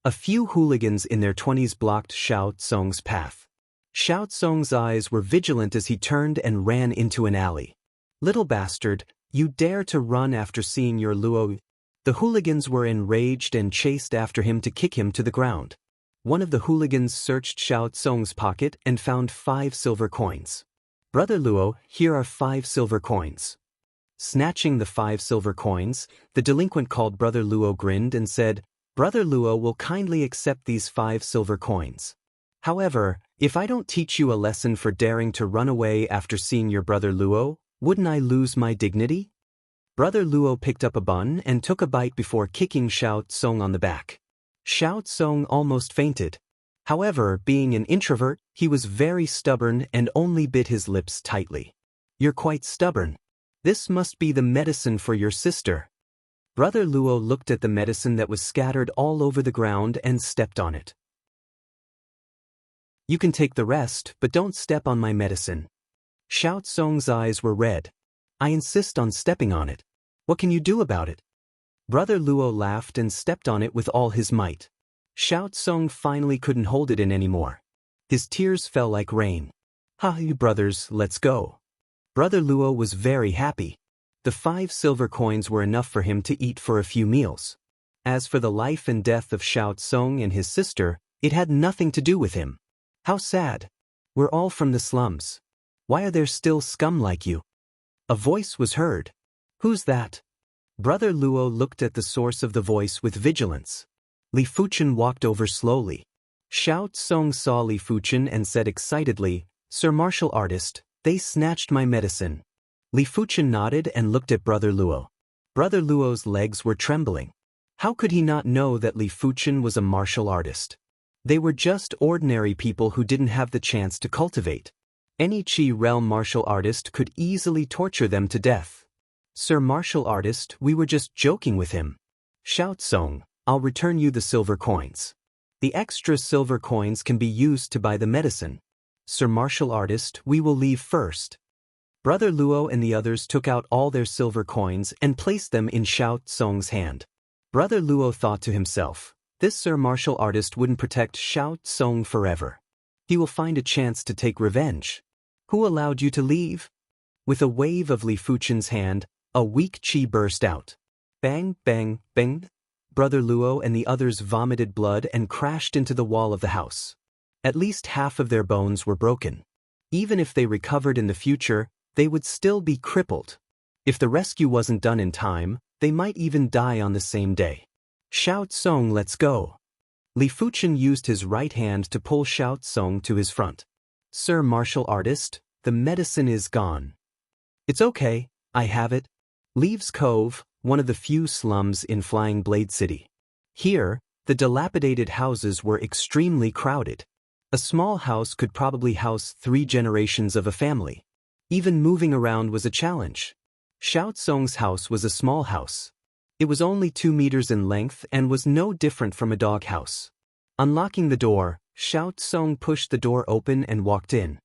S1: A few hooligans in their 20s blocked Xiaotsong's path. Xiaotsong's eyes were vigilant as he turned and ran into an alley. Little bastard, you dare to run after seeing your Luo? The hooligans were enraged and chased after him to kick him to the ground. One of the hooligans searched Xiaotsong's pocket and found 5 silver coins. Brother Luo, here are 5 silver coins. Snatching the 5 silver coins, the delinquent called Brother Luo grinned and said, Brother Luo will kindly accept these 5 silver coins. However, if I don't teach you a lesson for daring to run away after seeing your brother Luo, wouldn't I lose my dignity? Brother Luo picked up a bun and took a bite before kicking Xiaotsong on the back. Xiaotsong almost fainted. However, being an introvert, he was very stubborn and only bit his lips tightly. You're quite stubborn. This must be the medicine for your sister. Brother Luo looked at the medicine that was scattered all over the ground and stepped on it. You can take the rest, but don't step on my medicine. Xiaotsong's eyes were red. I insist on stepping on it. What can you do about it? Brother Luo laughed and stepped on it with all his might. Xiaotsong finally couldn't hold it in anymore. His tears fell like rain. Ha, you brothers, let's go. Brother Luo was very happy. The 5 silver coins were enough for him to eat for a few meals. As for the life and death of Xiaotsong and his sister, it had nothing to do with him. How sad. We're all from the slums. Why are there still scum like you? A voice was heard. Who's that? Brother Luo looked at the source of the voice with vigilance. Li Fuchen walked over slowly. Xiaotsong saw Li Fuchen and said excitedly, Sir Martial Artist, they snatched my medicine. Li Fuchen nodded and looked at Brother Luo. Brother Luo's legs were trembling. How could he not know that Li Fuchen was a martial artist? They were just ordinary people who didn't have the chance to cultivate. Any Qi realm martial artist could easily torture them to death. Sir Martial Artist, we were just joking with him. Xiaotsong, I'll return you the silver coins. The extra silver coins can be used to buy the medicine. Sir Martial Artist, we will leave first. Brother Luo and the others took out all their silver coins and placed them in Xiaotsong's hand. Brother Luo thought to himself, this Sir Martial Artist wouldn't protect Xiaotsong forever. He will find a chance to take revenge. Who allowed you to leave? With a wave of Li Fuchen's hand, a weak qi burst out. Bang, bang, bang. Brother Luo and the others vomited blood and crashed into the wall of the house. At least half of their bones were broken. Even if they recovered in the future, they would still be crippled. If the rescue wasn't done in time, they might even die on the same day. Xiaotsong, let's go. Li Fuchen used his right hand to pull Xiaotsong to his front. Sir Martial Artist, the medicine is gone. It's okay, I have it. Leaves Cove, one of the few slums in Flying Blade City. Here, the dilapidated houses were extremely crowded. A small house could probably house 3 generations of a family. Even moving around was a challenge. Xiaotsong's house was a small house. It was only 2 meters in length and was no different from a dog house. Unlocking the door, Xiaotsong pushed the door open and walked in.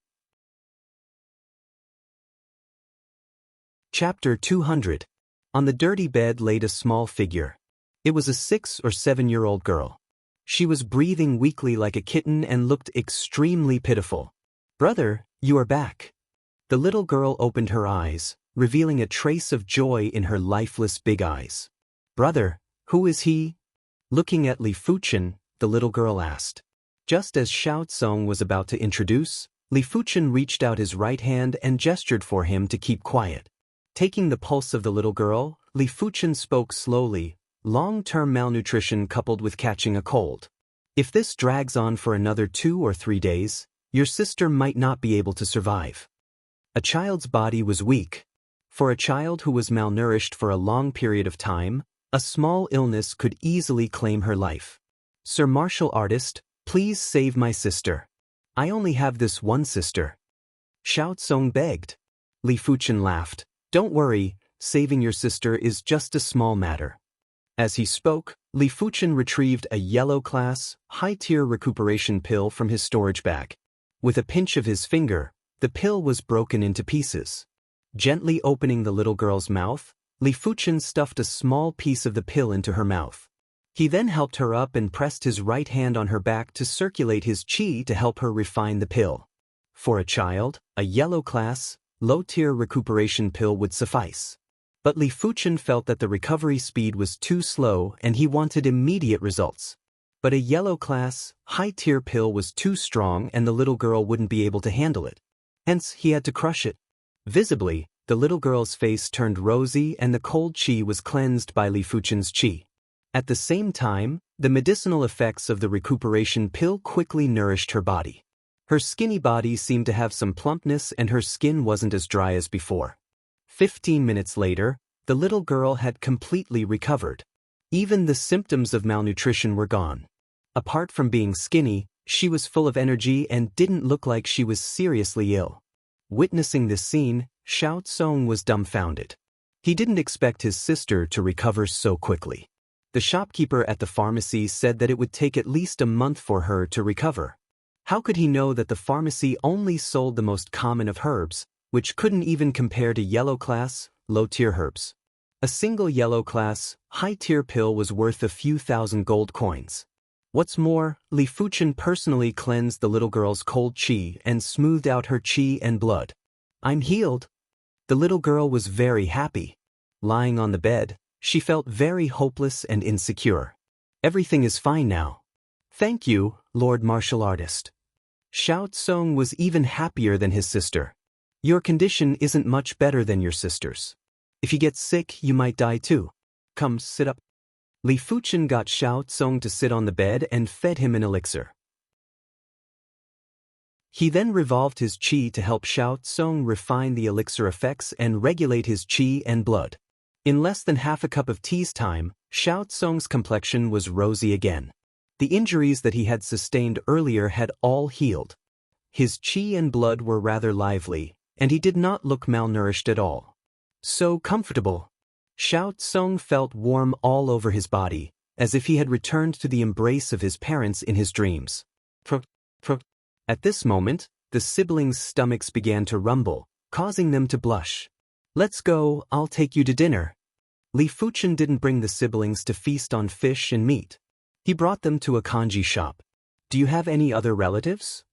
S1: Chapter 200. On the dirty bed laid a small figure. It was a 6 or 7-year-old girl. She was breathing weakly like a kitten and looked extremely pitiful. Brother, you are back. The little girl opened her eyes, revealing a trace of joy in her lifeless big eyes. Brother, who is he? Looking at Li Fuchen, the little girl asked. Just as Xiaotsong was about to introduce, Li Fuchen reached out his right hand and gestured for him to keep quiet. Taking the pulse of the little girl, Li Fuchen spoke slowly, long-term malnutrition coupled with catching a cold. If this drags on for another 2 or 3 days, your sister might not be able to survive. A child's body was weak. For a child who was malnourished for a long period of time, a small illness could easily claim her life. Sir Martial Artist, Please save my sister. I only have this one sister. Xiao Tsong begged. Li Fuchen laughed. Don't worry, saving your sister is just a small matter. As he spoke, Li Fuchen retrieved a yellow-class, high-tier recuperation pill from his storage bag. With a pinch of his finger, the pill was broken into pieces. Gently opening the little girl's mouth, Li Fuchen stuffed a small piece of the pill into her mouth. He then helped her up and pressed his right hand on her back to circulate his qi to help her refine the pill. For a child, a yellow-class, low-tier recuperation pill would suffice. But Li Fuchen felt that the recovery speed was too slow and he wanted immediate results. But a yellow-class, high-tier pill was too strong and the little girl wouldn't be able to handle it. Hence, he had to crush it. Visibly, the little girl's face turned rosy and the cold qi was cleansed by Li Fuchen's qi. At the same time, the medicinal effects of the recuperation pill quickly nourished her body. Her skinny body seemed to have some plumpness and her skin wasn't as dry as before. 15 minutes later, the little girl had completely recovered. Even the symptoms of malnutrition were gone. Apart from being skinny, she was full of energy and didn't look like she was seriously ill. Witnessing this scene, Xiao Tsong was dumbfounded. He didn't expect his sister to recover so quickly. The shopkeeper at the pharmacy said that it would take at least a month for her to recover. How could he know that the pharmacy only sold the most common of herbs, which couldn't even compare to yellow-class, low-tier herbs? A single yellow-class, high-tier pill was worth a few thousand gold coins. What's more, Li Fuchen personally cleansed the little girl's cold qi and smoothed out her qi and blood. I'm healed. The little girl was very happy. Lying on the bed, she felt very hopeless and insecure. Everything is fine now. Thank you, Lord Martial Artist. Xiao Tsong was even happier than his sister. Your condition isn't much better than your sister's. If you get sick, you might die too. Come, sit up. Li Fuchen got Xiao Tsong to sit on the bed and fed him an elixir. He then revolved his qi to help Xiao Tsong refine the elixir effects and regulate his qi and blood. In less than half a cup of tea's time, Xiao Tsong's complexion was rosy again. The injuries that he had sustained earlier had all healed. His qi and blood were rather lively, and he did not look malnourished at all. So comfortable. Xiao Tsong felt warm all over his body, as if he had returned to the embrace of his parents in his dreams. At this moment, the siblings' stomachs began to rumble, causing them to blush. Let's go, I'll take you to dinner. Li Fuchen didn't bring the siblings to feast on fish and meat. He brought them to a kanji shop. Do you have any other relatives?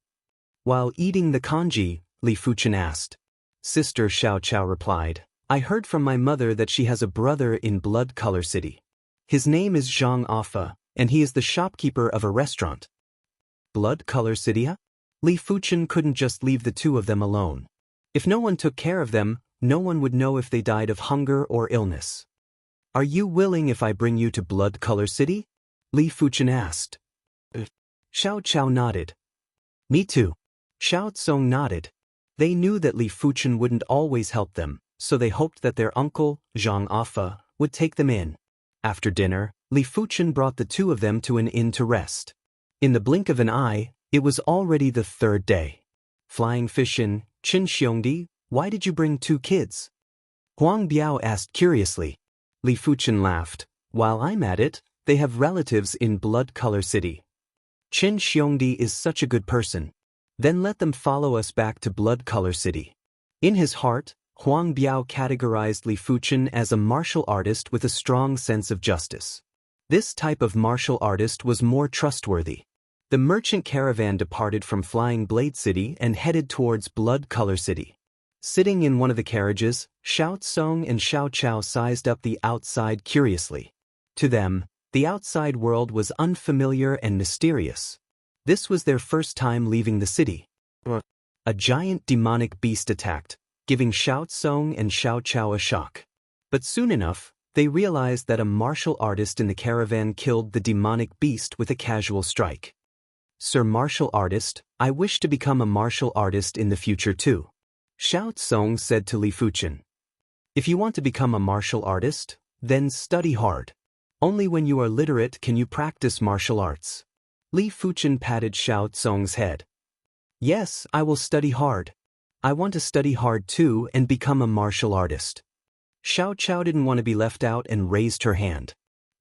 S1: While eating the kanji, Li Fuchen asked. Sister Xiao Chao replied, I heard from my mother that she has a brother in Blood Color City. His name is Xianxia, and he is the shopkeeper of a restaurant. Blood Color City? Li Fuchen couldn't just leave the two of them alone. If no one took care of them, no one would know if they died of hunger or illness. Are you willing if I bring you to Blood Color City? Li Fuchen asked. Xiao Chao nodded. Me too. Xiao Tsong nodded. They knew that Li Fuchen wouldn't always help them, so they hoped that their uncle, Xianxia, would take them in. After dinner, Li Fuchen brought the two of them to an inn to rest. In the blink of an eye, it was already the third day. Flying fish in, Qin Xiongdi, why did you bring two kids? Huang Biao asked curiously. Li Fuchen laughed. While I'm at it, they have relatives in Blood Color City. Qin Xiongdi is such a good person. Then let them follow us back to Blood Color City. In his heart, Huang Biao categorized Li Fuchen as a martial artist with a strong sense of justice. This type of martial artist was more trustworthy. The merchant caravan departed from Flying Blade City and headed towards Blood Color City. Sitting in one of the carriages, Xiao Tsong and Xiao Chao sized up the outside curiously. To them, the outside world was unfamiliar and mysterious. This was their first time leaving the city. A giant demonic beast attacked, giving Xiao Tsong and Xiao Chao a shock. But soon enough, they realized that a martial artist in the caravan killed the demonic beast with a casual strike. Sir Martial Artist, I wish to become a martial artist in the future too. Xiao Tsong said to Li Fuchen. If you want to become a martial artist, then study hard. Only when you are literate can you practice martial arts. Li Fuchen patted Xiao Tsong's head. Yes, I will study hard. I want to study hard too and become a martial artist. Xiao Chao didn't want to be left out and raised her hand.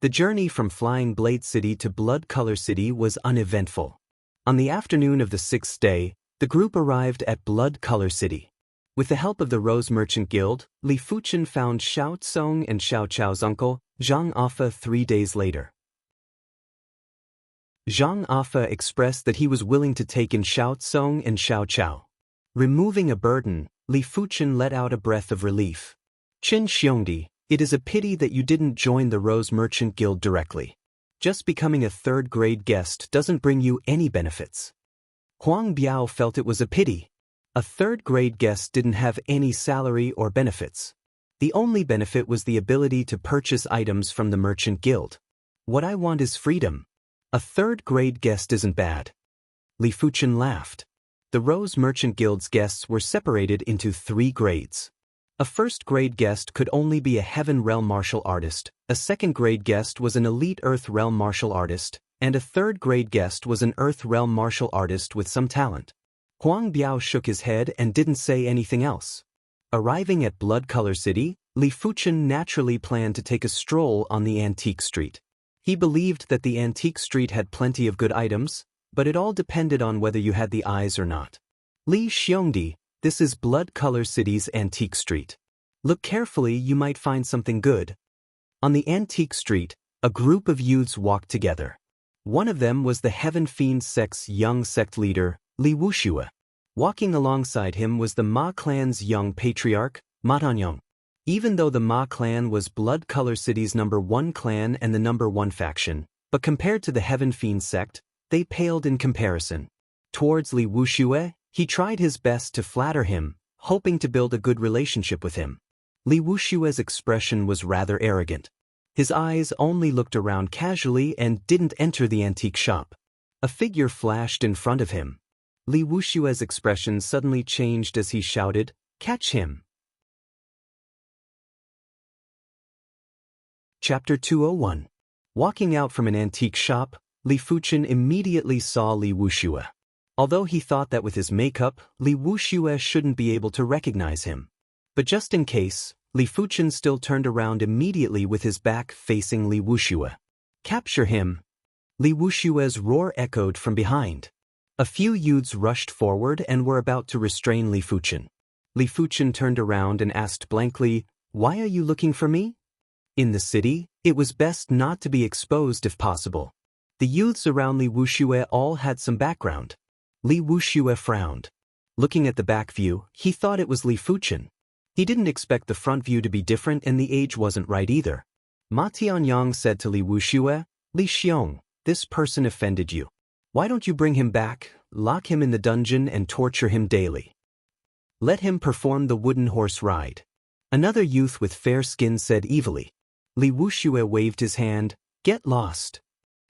S1: The journey from Flying Blade City to Blood Color City was uneventful. On the afternoon of the 6th day, the group arrived at Blood Color City. With the help of the Rose Merchant Guild, Li Fuchen found Xiao Tsong and Xiao Chao's uncle, Zhang Afa, 3 days later. Zhang Afa expressed that he was willing to take in Xiao Tsong and Xiao Chao. Removing a burden, Li Fuchen let out a breath of relief. Qin Xiongdi, it is a pity that you didn't join the Rose Merchant Guild directly. Just becoming a third-grade guest doesn't bring you any benefits. Huang Biao felt it was a pity. A third-grade guest didn't have any salary or benefits. The only benefit was the ability to purchase items from the Merchant Guild. What I want is freedom. A third-grade guest isn't bad. Li Fuchen laughed. The Rose Merchant Guild's guests were separated into 3 grades. A first-grade guest could only be a Heaven Realm martial artist, a second-grade guest was an elite Earth Realm martial artist, and a third-grade guest was an Earth Realm martial artist with some talent. Huang Biao shook his head and didn't say anything else. Arriving at Blood Color City, Li Fuchen naturally planned to take a stroll on the antique street. He believed that the antique street had plenty of good items, but it all depended on whether you had the eyes or not. Li Xiongdi, this is Blood Color City's antique street. Look carefully, you might find something good. On the antique street, a group of youths walked together. One of them was the Heaven Fiend sect's young sect leader, Li Wuxia. Walking alongside him was the Ma clan's young patriarch, Ma Tanyong. Even though the Ma clan was Blood Color City's #1 clan and the #1 faction, but compared to the Heaven Fiend sect, they paled in comparison. Towards Li Wuxia, he tried his best to flatter him, hoping to build a good relationship with him. Li Wuxia's expression was rather arrogant. His eyes only looked around casually and didn't enter the antique shop. A figure flashed in front of him. Li Wuxia's expression suddenly changed as he shouted, "Catch him!" Chapter 201. Walking out from an antique shop, Li Fuchen immediately saw Li Wuxia. Although he thought that with his makeup, Li Wuxia shouldn't be able to recognize him. But just in case, Li Fuchen still turned around immediately with his back facing Li Wuxia. "Capture him!" Li Wuxia's roar echoed from behind. A few youths rushed forward and were about to restrain Li Fuchen. Li Fuchen turned around and asked blankly, "Why are you looking for me?" In the city, it was best not to be exposed if possible. The youths around Li Wuxia all had some background. Li Wuxia frowned. Looking at the back view, he thought it was Li Fuchen. He didn't expect the front view to be different and the age wasn't right either. Ma Tianyang said to Li Wuxia, "Li Xiong, this person offended you. Why don't you bring him back, lock him in the dungeon and torture him daily? Let him perform the wooden horse ride." Another youth with fair skin said evilly. Li Wuxia waved his hand, "Get lost."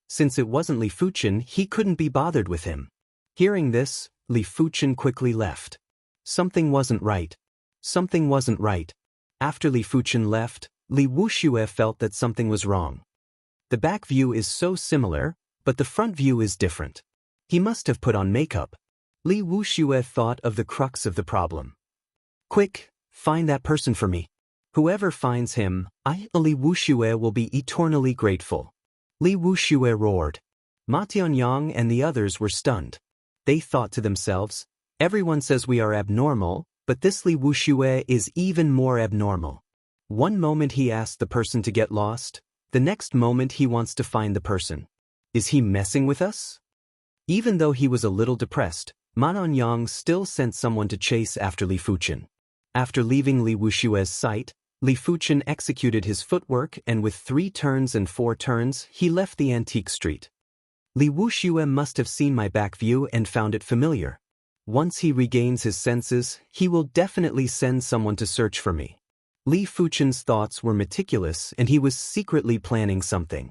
S1: Since it wasn't Li Fuchen, he couldn't be bothered with him. Hearing this, Li Fuchen quickly left. Something wasn't right. Something wasn't right. After Li Fuchen left, Li Wuxia felt that something was wrong. The back view is so similar, but the front view is different. He must have put on makeup. Li Wuxia thought of the crux of the problem. "Quick, find that person for me. Whoever finds him, Li Wuxia will be eternally grateful." Li Wuxia roared. Ma Tianyang and the others were stunned. They thought to themselves, "Everyone says we are abnormal, but this Li Wuxia is even more abnormal. One moment he asks the person to get lost, the next moment he wants to find the person. Is he messing with us?" Even though he was a little depressed, Ma Tianyang still sent someone to chase after Li Fuchen. After leaving Li Wuxia's sight, Li Fuchen executed his footwork and with 3 turns and 4 turns, he left the antique street. Li Wuxia must have seen my back view and found it familiar. Once he regains his senses, he will definitely send someone to search for me. Li Fuchen's thoughts were meticulous and he was secretly planning something.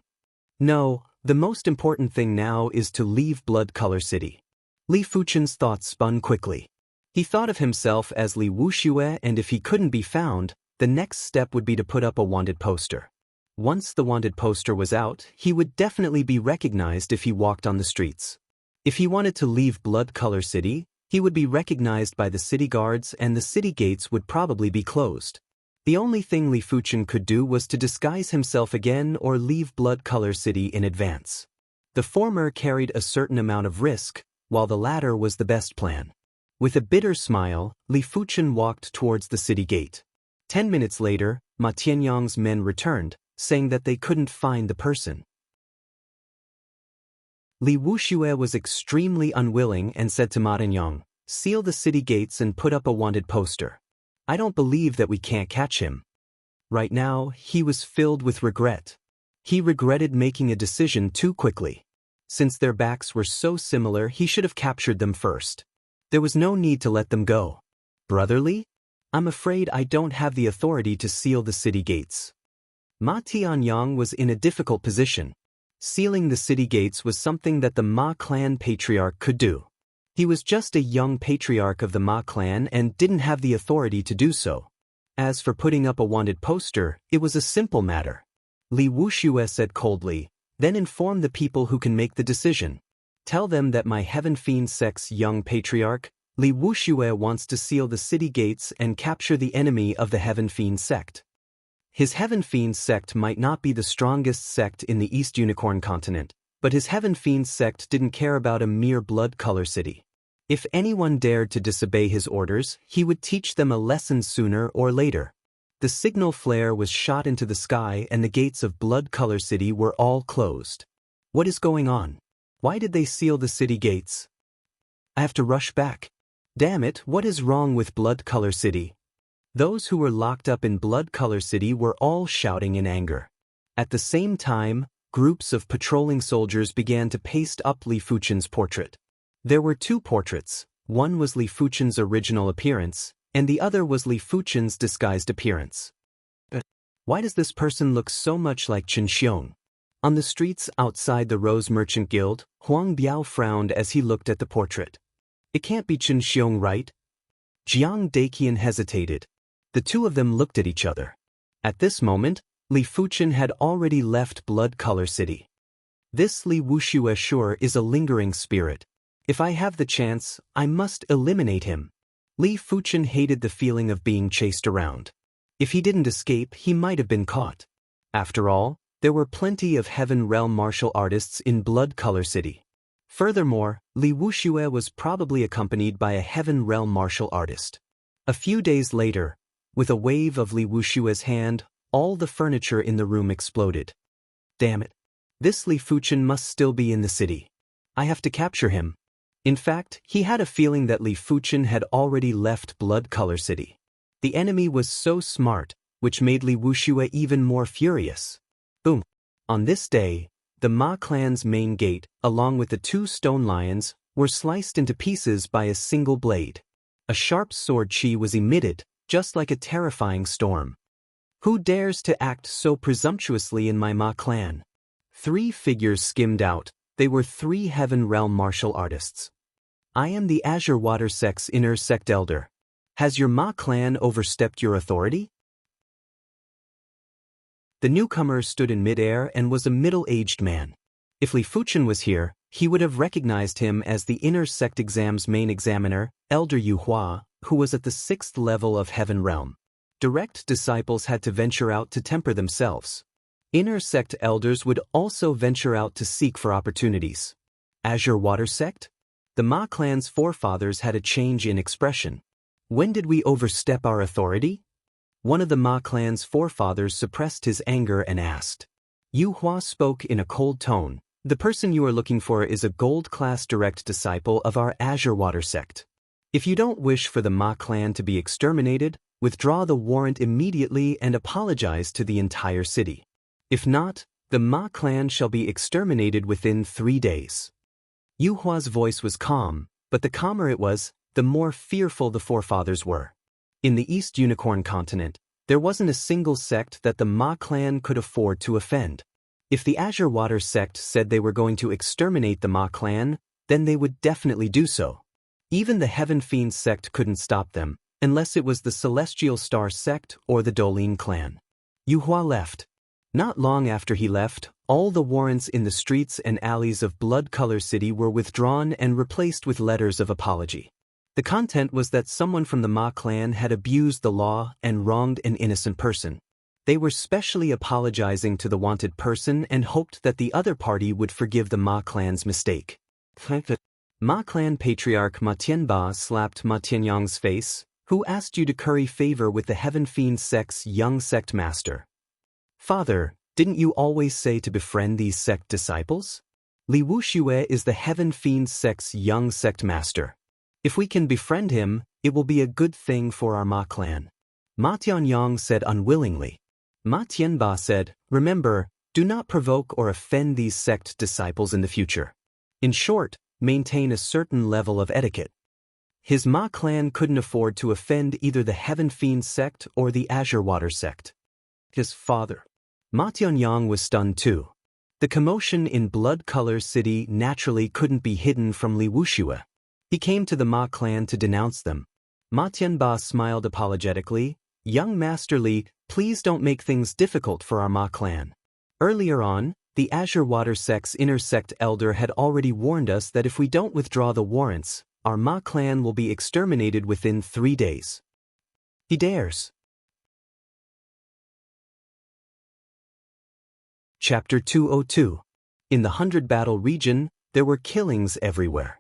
S1: No, the most important thing now is to leave Blood Color City. Li Fuchen's thoughts spun quickly. He thought of himself as Li Wuxia and if he couldn't be found, the next step would be to put up a wanted poster. Once the wanted poster was out, he would definitely be recognized if he walked on the streets. If he wanted to leave Blood Color City, he would be recognized by the city guards and the city gates would probably be closed. The only thing Li Fuchen could do was to disguise himself again or leave Blood Color City in advance. The former carried a certain amount of risk, while the latter was the best plan. With a bitter smile, Li Fuchen walked towards the city gate. 10 minutes later, Ma Tianyang's men returned, saying that they couldn't find the person. Li Wuxia was extremely unwilling and said to Ma Tianyang, "Seal the city gates and put up a wanted poster. I don't believe that we can't catch him." Right now, he was filled with regret. He regretted making a decision too quickly. Since their backs were so similar, he should have captured them first. There was no need to let them go. "Brotherly? I'm afraid I don't have the authority to seal the city gates." Ma Tianyang was in a difficult position. Sealing the city gates was something that the Ma clan patriarch could do. He was just a young patriarch of the Ma clan and didn't have the authority to do so. As for putting up a wanted poster, it was a simple matter. Li Wuxia said coldly, "Then inform the people who can make the decision. Tell them that my Heaven Fiend sect's young patriarch, Li Wuxia, wants to seal the city gates and capture the enemy of the Heaven Fiend sect." His Heaven Fiend sect might not be the strongest sect in the East Unicorn continent, but his Heaven Fiend sect didn't care about a mere Blood Color City. If anyone dared to disobey his orders, he would teach them a lesson sooner or later. The signal flare was shot into the sky and the gates of Blood Color City were all closed. What is going on? Why did they seal the city gates? I have to rush back. Damn it, what is wrong with Blood Color City? Those who were locked up in Blood Color City were all shouting in anger. At the same time, groups of patrolling soldiers began to paste up Li Fuchen's portrait. There were two portraits. One was Li Fuchen's original appearance, and the other was Li Fuchen's disguised appearance. Why does this person look so much like Xianxia? On the streets outside the Rose Merchant Guild, Huang Biao frowned as he looked at the portrait. It can't be Xianxia, right? Jiang Daqian hesitated. The two of them looked at each other. At this moment, Li Fuchen had already left Blood Color City. This Li Wuxia sure is a lingering spirit. If I have the chance, I must eliminate him. Li Fuchen hated the feeling of being chased around. If he didn't escape, he might have been caught. After all, there were plenty of Heaven Realm martial artists in Blood Color City. Furthermore, Li Wuxia was probably accompanied by a Heaven Realm martial artist. A few days later, with a wave of Li Wuxia's hand, all the furniture in the room exploded. Damn it. This Li Fuchen must still be in the city. I have to capture him. In fact, he had a feeling that Li Fuchen had already left Blood Color City. The enemy was so smart, which made Li Wuxia even more furious. Boom. On this day, the Ma clan's main gate, along with the two stone lions, were sliced into pieces by a single blade. A sharp sword chi was emitted, just like a terrifying storm. Who dares to act so presumptuously in my Ma clan? 3 figures skimmed out. They were 3 Heaven Realm martial artists. I am the Azure Water Sect's inner sect elder. Has your Ma clan overstepped your authority? The newcomer stood in midair and was a middle-aged man. If Li Fuchen was here, he would have recognized him as the inner sect exam's main examiner, Elder Yu Hua, who was at the 6th level of Heaven Realm. Direct disciples had to venture out to temper themselves. Inner sect elders would also venture out to seek for opportunities. Azure Water Sect? The Ma clan's forefathers had a change in expression. When did we overstep our authority? One of the Ma clan's forefathers suppressed his anger and asked. Yu Hua spoke in a cold tone. The person you are looking for is a gold-class direct disciple of our Azure Water Sect. If you don't wish for the Ma clan to be exterminated, withdraw the warrant immediately and apologize to the entire city. If not, the Ma clan shall be exterminated within 3 days. Yu Hua's voice was calm, but the calmer it was, the more fearful the forefathers were. In the East Unicorn continent, there wasn't a single sect that the Ma clan could afford to offend. If the Azure Water Sect said they were going to exterminate the Ma clan, then they would definitely do so. Even the Heaven Fiend sect couldn't stop them, unless it was the Celestial Star sect or the Dolin clan. Yu Hua left. Not long after he left, all the warrants in the streets and alleys of Blood Color City were withdrawn and replaced with letters of apology. The content was that someone from the Ma clan had abused the law and wronged an innocent person. They were specially apologizing to the wanted person and hoped that the other party would forgive the Ma clan's mistake. Ma clan patriarch Ma Tianba slapped Ma Tianyang's face. Who asked you to curry favor with the Heaven Fiend sect's young sect master? Father, didn't you always say to befriend these sect disciples? Li Wuxia is the Heaven Fiend sect's young sect master. If we can befriend him, it will be a good thing for our Ma clan. Ma Tianyang said unwillingly. Ma Tianba said, remember, do not provoke or offend these sect disciples in the future. In short, maintain a certain level of etiquette. His Ma clan couldn't afford to offend either the Heaven Fiend sect or the Azure Water sect. His father. Ma Tianyang was stunned too. The commotion in Blood Color City naturally couldn't be hidden from Li Wuxia. He came to the Ma clan to denounce them. Ma Tianba smiled apologetically. Young Master Li, please don't make things difficult for our Ma clan. Earlier on, the Azure Water sect's inner sect elder had already warned us that if we don't withdraw the warrants, our Ma clan will be exterminated within 3 days. He dares. Chapter 202. In the 100 Battle region, there were killings everywhere.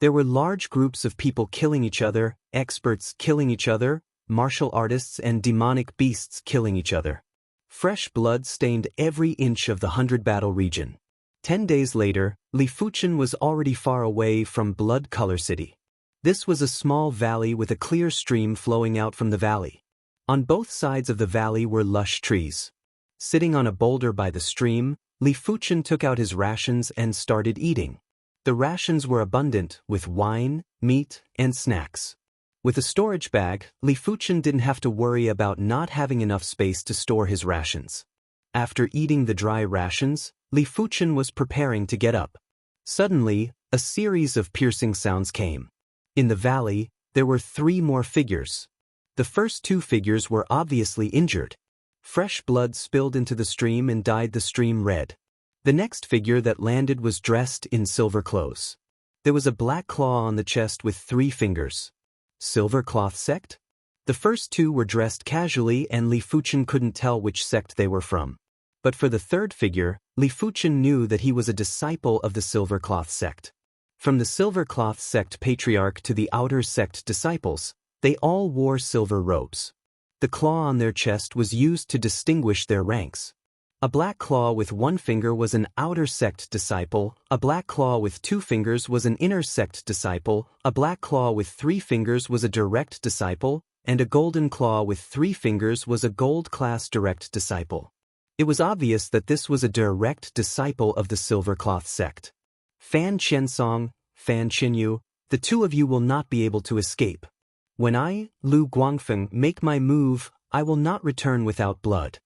S1: There were large groups of people killing each other, experts killing each other, martial artists and demonic beasts killing each other. Fresh blood stained every inch of the 100 Battle region. 10 days later, Li Fuchen was already far away from Blood Color City. This was a small valley with a clear stream flowing out from the valley. On both sides of the valley were lush trees. Sitting on a boulder by the stream, Li Fuchen took out his rations and started eating. The rations were abundant, with wine, meat, and snacks. With a storage bag, Li Fuchen didn't have to worry about not having enough space to store his rations. After eating the dry rations, Li Fuchen was preparing to get up. Suddenly, a series of piercing sounds came. In the valley, there were 3 more figures. The first 2 figures were obviously injured. Fresh blood spilled into the stream and dyed the stream red. The next figure that landed was dressed in silver clothes. There was a black claw on the chest with 3 fingers. Silver Cloth Sect? The first 2 were dressed casually and Li Fuchen couldn't tell which sect they were from. But for the third figure, Li Fuchen knew that he was a disciple of the Silver Cloth Sect. From the Silver Cloth Sect patriarch to the outer sect disciples, they all wore silver robes. The claw on their chest was used to distinguish their ranks. A black claw with 1 finger was an outer sect disciple, a black claw with 2 fingers was an inner sect disciple, a black claw with 3 fingers was a direct disciple, and a golden claw with 3 fingers was a gold-class direct disciple. It was obvious that this was a direct disciple of the Silver Cloth Sect. Fan Qiansong, Fan Qinyu, the 2 of you will not be able to escape. When I, Lu Guangfeng, make my move, I will not return without blood.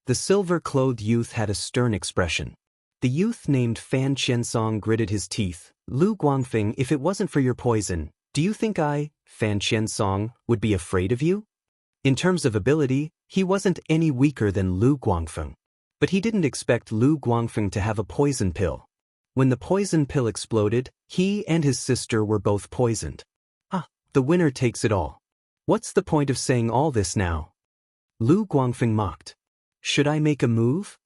S1: The silver-clothed youth had a stern expression. The youth named Fan Qiansong gritted his teeth. Lu Guangfeng, if it wasn't for your poison, do you think I, Fan Qiansong, would be afraid of you? In terms of ability, he wasn't any weaker than Lu Guangfeng. But he didn't expect Lu Guangfeng to have a poison pill. When the poison pill exploded, he and his sister were both poisoned. Ah, the winner takes it all. What's the point of saying all this now? Lu Guangfeng mocked. Should I make a move?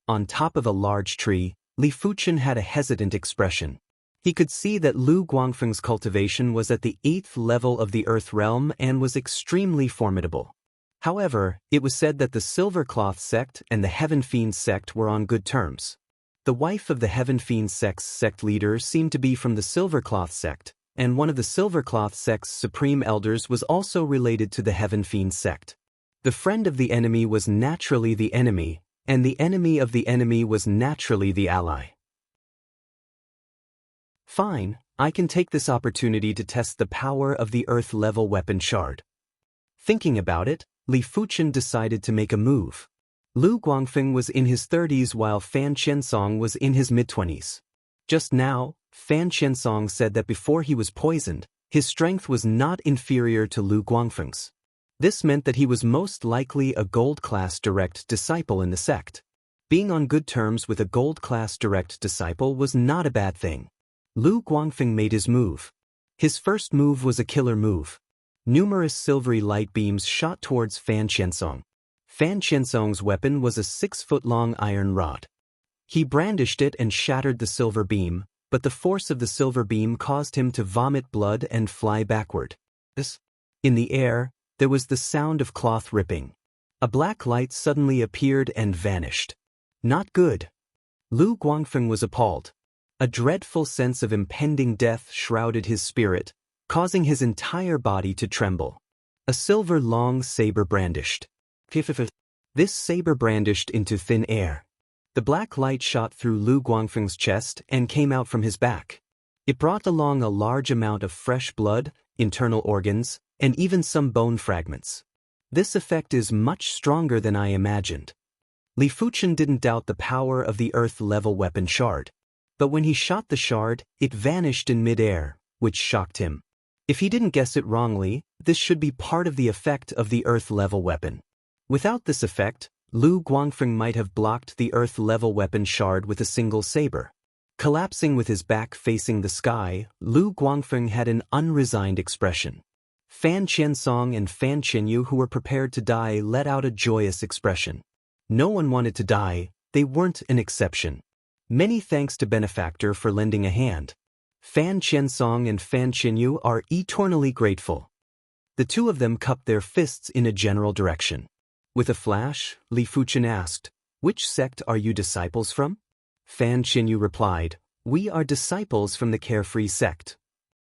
S1: On top of a large tree, Li Fuchen had a hesitant expression. He could see that Lu Guangfeng's cultivation was at the 8th level of the Earth realm and was extremely formidable. However, it was said that the Silver Cloth sect and the Heaven Fiend sect were on good terms. The wife of the Heaven Fiend sect's sect leader seemed to be from the Silver Cloth sect, and one of the Silver Cloth sect's supreme elders was also related to the Heaven Fiend sect. The friend of the enemy was naturally the enemy, and the enemy of the enemy was naturally the ally. Fine, I can take this opportunity to test the power of the Earth-level weapon shard. Thinking about it, Li Fuchen decided to make a move. Lu Guangfeng was in his 30s while Fan Qiansong was in his mid-20s. Just now, Fan Qiansong said that before he was poisoned, his strength was not inferior to Lu Guangfeng's. This meant that he was most likely a gold-class direct disciple in the sect. Being on good terms with a gold-class direct disciple was not a bad thing. Lu Guangfeng made his move. His first move was a killer move. Numerous silvery light beams shot towards Fan Qiansong. Fan Qiansong's weapon was a 6-foot-long iron rod. He brandished it and shattered the silver beam, but the force of the silver beam caused him to vomit blood and fly backward. In the air, there was the sound of cloth ripping. A black light suddenly appeared and vanished. Not good. Lu Guangfeng was appalled. A dreadful sense of impending death shrouded his spirit, causing his entire body to tremble. A silver-long saber brandished. This saber brandished into thin air. The black light shot through Lu Guangfeng's chest and came out from his back. It brought along a large amount of fresh blood, internal organs, and even some bone fragments. This effect is much stronger than I imagined. Li Fuchen didn't doubt the power of the earth-level weapon shard. But when he shot the shard, it vanished in mid-air, which shocked him. If he didn't guess it wrongly, this should be part of the effect of the earth-level weapon. Without this effect, Lu Guangfeng might have blocked the earth-level weapon shard with a single saber. Collapsing with his back facing the sky, Lu Guangfeng had an unresigned expression. Fan Qiansong and Fan Qinyu, who were prepared to die, let out a joyous expression. No one wanted to die, they weren't an exception. Many thanks to Benefactor for lending a hand. Fan Qiansong and Fan Qinyu are eternally grateful. The two of them cupped their fists in a general direction. With a flash, Li Fuchen asked, "Which sect are you disciples from?" Fan Qinyu replied, "We are disciples from the Carefree sect."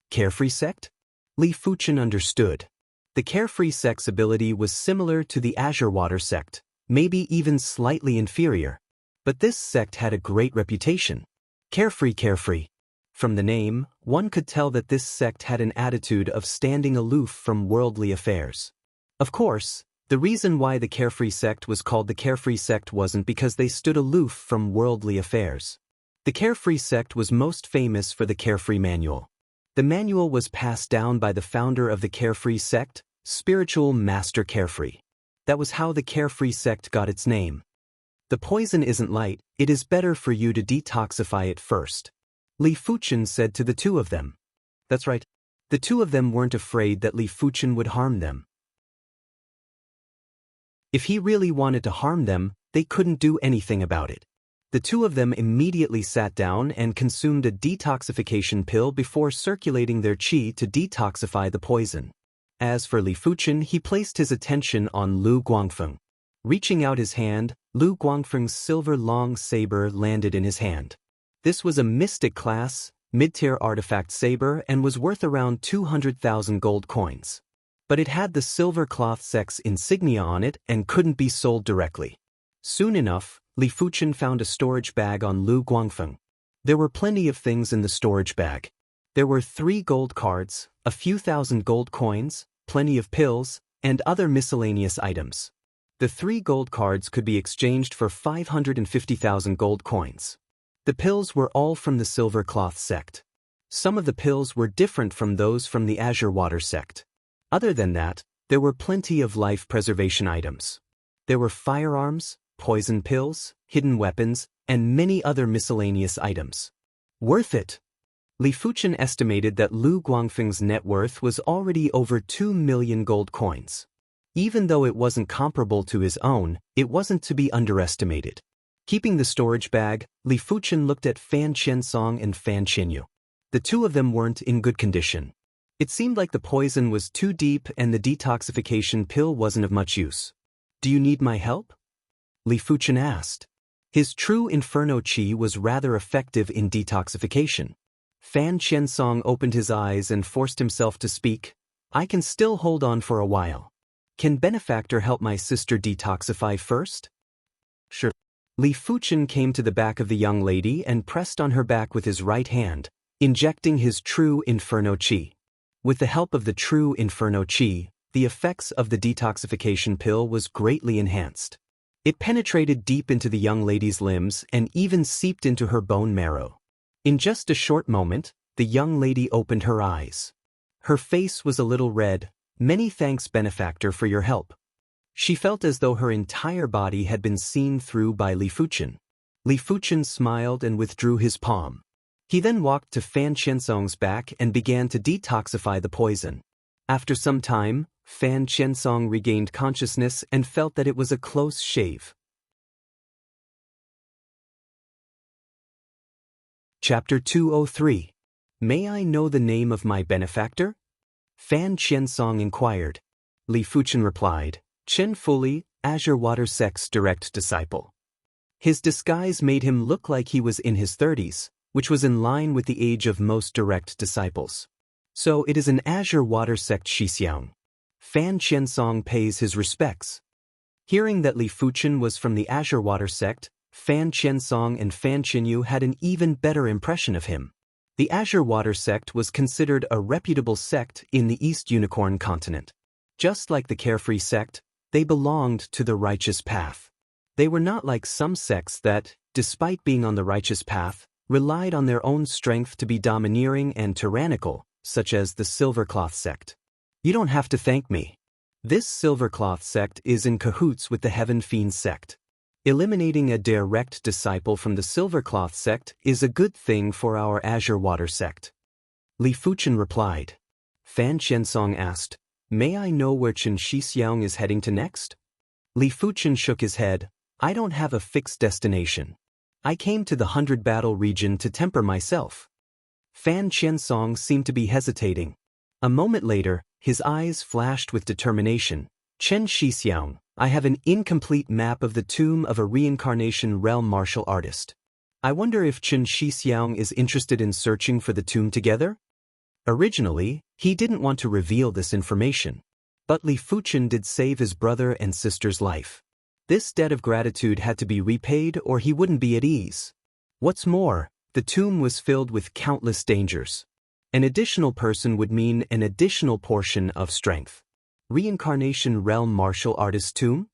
S1: Carefree sect? Li Fuchen understood. The Carefree sect's ability was similar to the Azure Water sect, maybe even slightly inferior. But this sect had a great reputation. Carefree. From the name, one could tell that this sect had an attitude of standing aloof from worldly affairs. Of course, the reason why the Carefree sect was called the Carefree sect wasn't because they stood aloof from worldly affairs. The Carefree sect was most famous for the Carefree Manual. The manual was passed down by the founder of the Carefree sect, Spiritual Master Carefree. That was how the Carefree sect got its name. The poison isn't light, it is better for you to detoxify it first. Li Fuchen said to the two of them. That's right. The two of them weren't afraid that Li Fuchen would harm them. If he really wanted to harm them, they couldn't do anything about it. The two of them immediately sat down and consumed a detoxification pill before circulating their qi to detoxify the poison. As for Li Fuchen, he placed his attention on Lu Guangfeng. Reaching out his hand, Lu Guangfeng's silver-long saber landed in his hand. This was a mystic class, mid-tier artifact saber and was worth around 200,000 gold coins. But it had the silver cloth sect's insignia on it and couldn't be sold directly. Soon enough, Li Fuchen found a storage bag on Lu Guangfeng. There were plenty of things in the storage bag. There were 3 gold cards, a few thousand gold coins, plenty of pills, and other miscellaneous items. The 3 gold cards could be exchanged for 550,000 gold coins. The pills were all from the Silver Cloth sect. Some of the pills were different from those from the Azure Water sect. Other than that, there were plenty of life preservation items. There were firearms, poison pills, hidden weapons, and many other miscellaneous items. Worth it. Li Fuchen estimated that Lu Guangfeng's net worth was already over 2 million gold coins. Even though it wasn't comparable to his own, it wasn't to be underestimated. Keeping the storage bag, Li Fuchen looked at Fan Qiansong and Fan Qinyu. The two of them weren't in good condition. It seemed like the poison was too deep and the detoxification pill wasn't of much use. "Do you need my help?" Li Fuchen asked. His true Inferno Qi was rather effective in detoxification. Fan Qiansong opened his eyes and forced himself to speak. "I can still hold on for a while. Can Benefactor help my sister detoxify first?" "Sure." Li Fuchen came to the back of the young lady and pressed on her back with his right hand, injecting his true Inferno Qi. With the help of the true Inferno Qi, the effects of the detoxification pill was greatly enhanced. It penetrated deep into the young lady's limbs and even seeped into her bone marrow. In just a short moment, the young lady opened her eyes. Her face was a little red. "Many thanks, Benefactor, for your help." She felt as though her entire body had been seen through by Li Fuchen. Li Fuchen smiled and withdrew his palm. He then walked to Fan Qiansong's back and began to detoxify the poison. After some time, Fan Qiansong regained consciousness and felt that it was a close shave. Chapter 203. May I know the name of my benefactor? Fan Qiansong inquired. Li Fuchen replied, Chen Fuli, Azure Water Sect's direct disciple. His disguise made him look like he was in his 30s, which was in line with the age of most direct disciples. So it is an Azure Water Sect Xixiang. Fan Qiansong pays his respects. Hearing that Li Fuchen was from the Azure Water Sect, Fan Qiansong and Fan Qinyu had an even better impression of him. The Azure Water Sect was considered a reputable sect in the East Unicorn continent. Just like the Carefree Sect, they belonged to the righteous path. They were not like some sects that, despite being on the righteous path, relied on their own strength to be domineering and tyrannical, such as the Silvercloth Sect. You don't have to thank me. This Silvercloth Sect is in cahoots with the Heaven Fiend Sect. Eliminating a direct disciple from the Silvercloth Sect is a good thing for our Azure Water Sect. Li Fuchen replied. Fan Qiansong asked, May I know where Chen Xixiang is heading to next? Li Fuchen shook his head. I don't have a fixed destination. I came to the 100 Battle region to temper myself. Fan Qiansong seemed to be hesitating. A moment later, his eyes flashed with determination. Chen Xixiang, I have an incomplete map of the tomb of a Reincarnation realm martial artist. I wonder if Chen Xixiang is interested in searching for the tomb together? Originally, he didn't want to reveal this information. But Li Fuchen did save his brother and sister's life. This debt of gratitude had to be repaid or he wouldn't be at ease. What's more, the tomb was filled with countless dangers. An additional person would mean an additional portion of strength. Reincarnation realm martial artist tomb?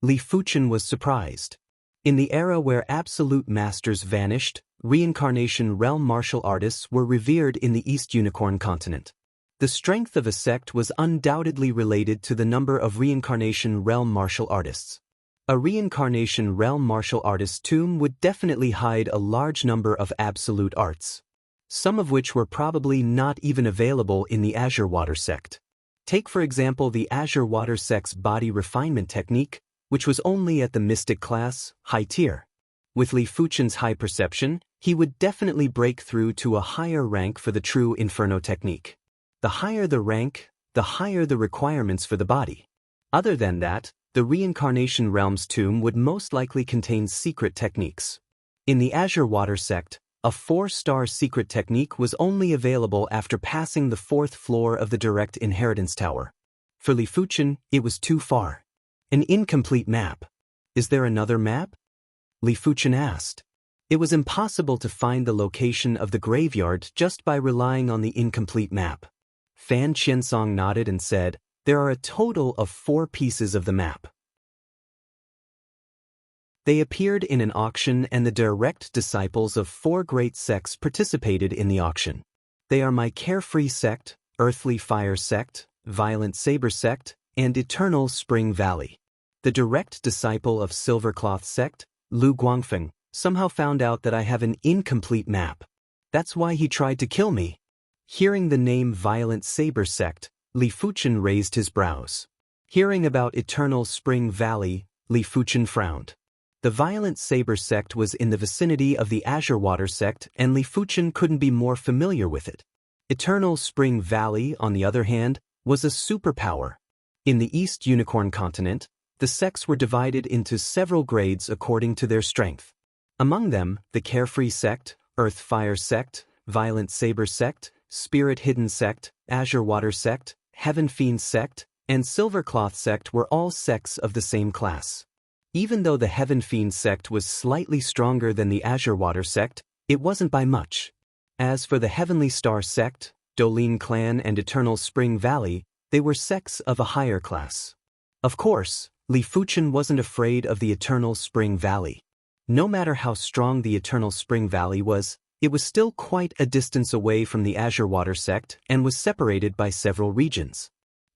S1: Li Fuchen was surprised. In the era where absolute masters vanished, Reincarnation realm martial artists were revered in the East Unicorn continent. The strength of a sect was undoubtedly related to the number of Reincarnation realm martial artists. A Reincarnation realm martial artist's tomb would definitely hide a large number of absolute arts, some of which were probably not even available in the Azure Water Sect. Take for example the Azure Water Sect's body refinement technique, which was only at the mystic class, high tier. With Li Fuchen's high perception, he would definitely break through to a higher rank for the true Inferno technique. The higher the rank, the higher the requirements for the body. Other than that, the Reincarnation Realm's tomb would most likely contain secret techniques. In the Azure Water Sect, a 4-star secret technique was only available after passing the 4th floor of the Direct Inheritance Tower. For Li Fuchen, it was too far. An incomplete map. Is there another map? Li Fuchen asked. It was impossible to find the location of the graveyard just by relying on the incomplete map. Fan Qiansong nodded and said, There are a total of 4 pieces of the map. They appeared in an auction and the direct disciples of 4 great sects participated in the auction. They are my Carefree Sect, Earthly Fire Sect, Violent Saber Sect, and Eternal Spring Valley. The direct disciple of Silvercloth Sect, Lu Guangfeng, somehow found out that I have an incomplete map. That's why he tried to kill me. Hearing the name Violent Saber Sect, Li Fuchen raised his brows. Hearing about Eternal Spring Valley, Li Fuchen frowned. The Violent Saber Sect was in the vicinity of the Azure Water Sect and Li Fuchen couldn't be more familiar with it. Eternal Spring Valley, on the other hand, was a superpower. In the East Unicorn continent, the sects were divided into several grades according to their strength. Among them, the Carefree Sect, Earth Fire Sect, Violent Saber Sect, Spirit Hidden Sect, Azure Water Sect, Heaven Fiend Sect, and Silvercloth Sect were all sects of the same class. Even though the Heaven Fiend Sect was slightly stronger than the Azure Water Sect, it wasn't by much. As for the Heavenly Star Sect, Dolin Clan and Eternal Spring Valley, they were sects of a higher class. Of course, Li Fuchen wasn't afraid of the Eternal Spring Valley. No matter how strong the Eternal Spring Valley was, it was still quite a distance away from the Azure Water Sect and was separated by several regions.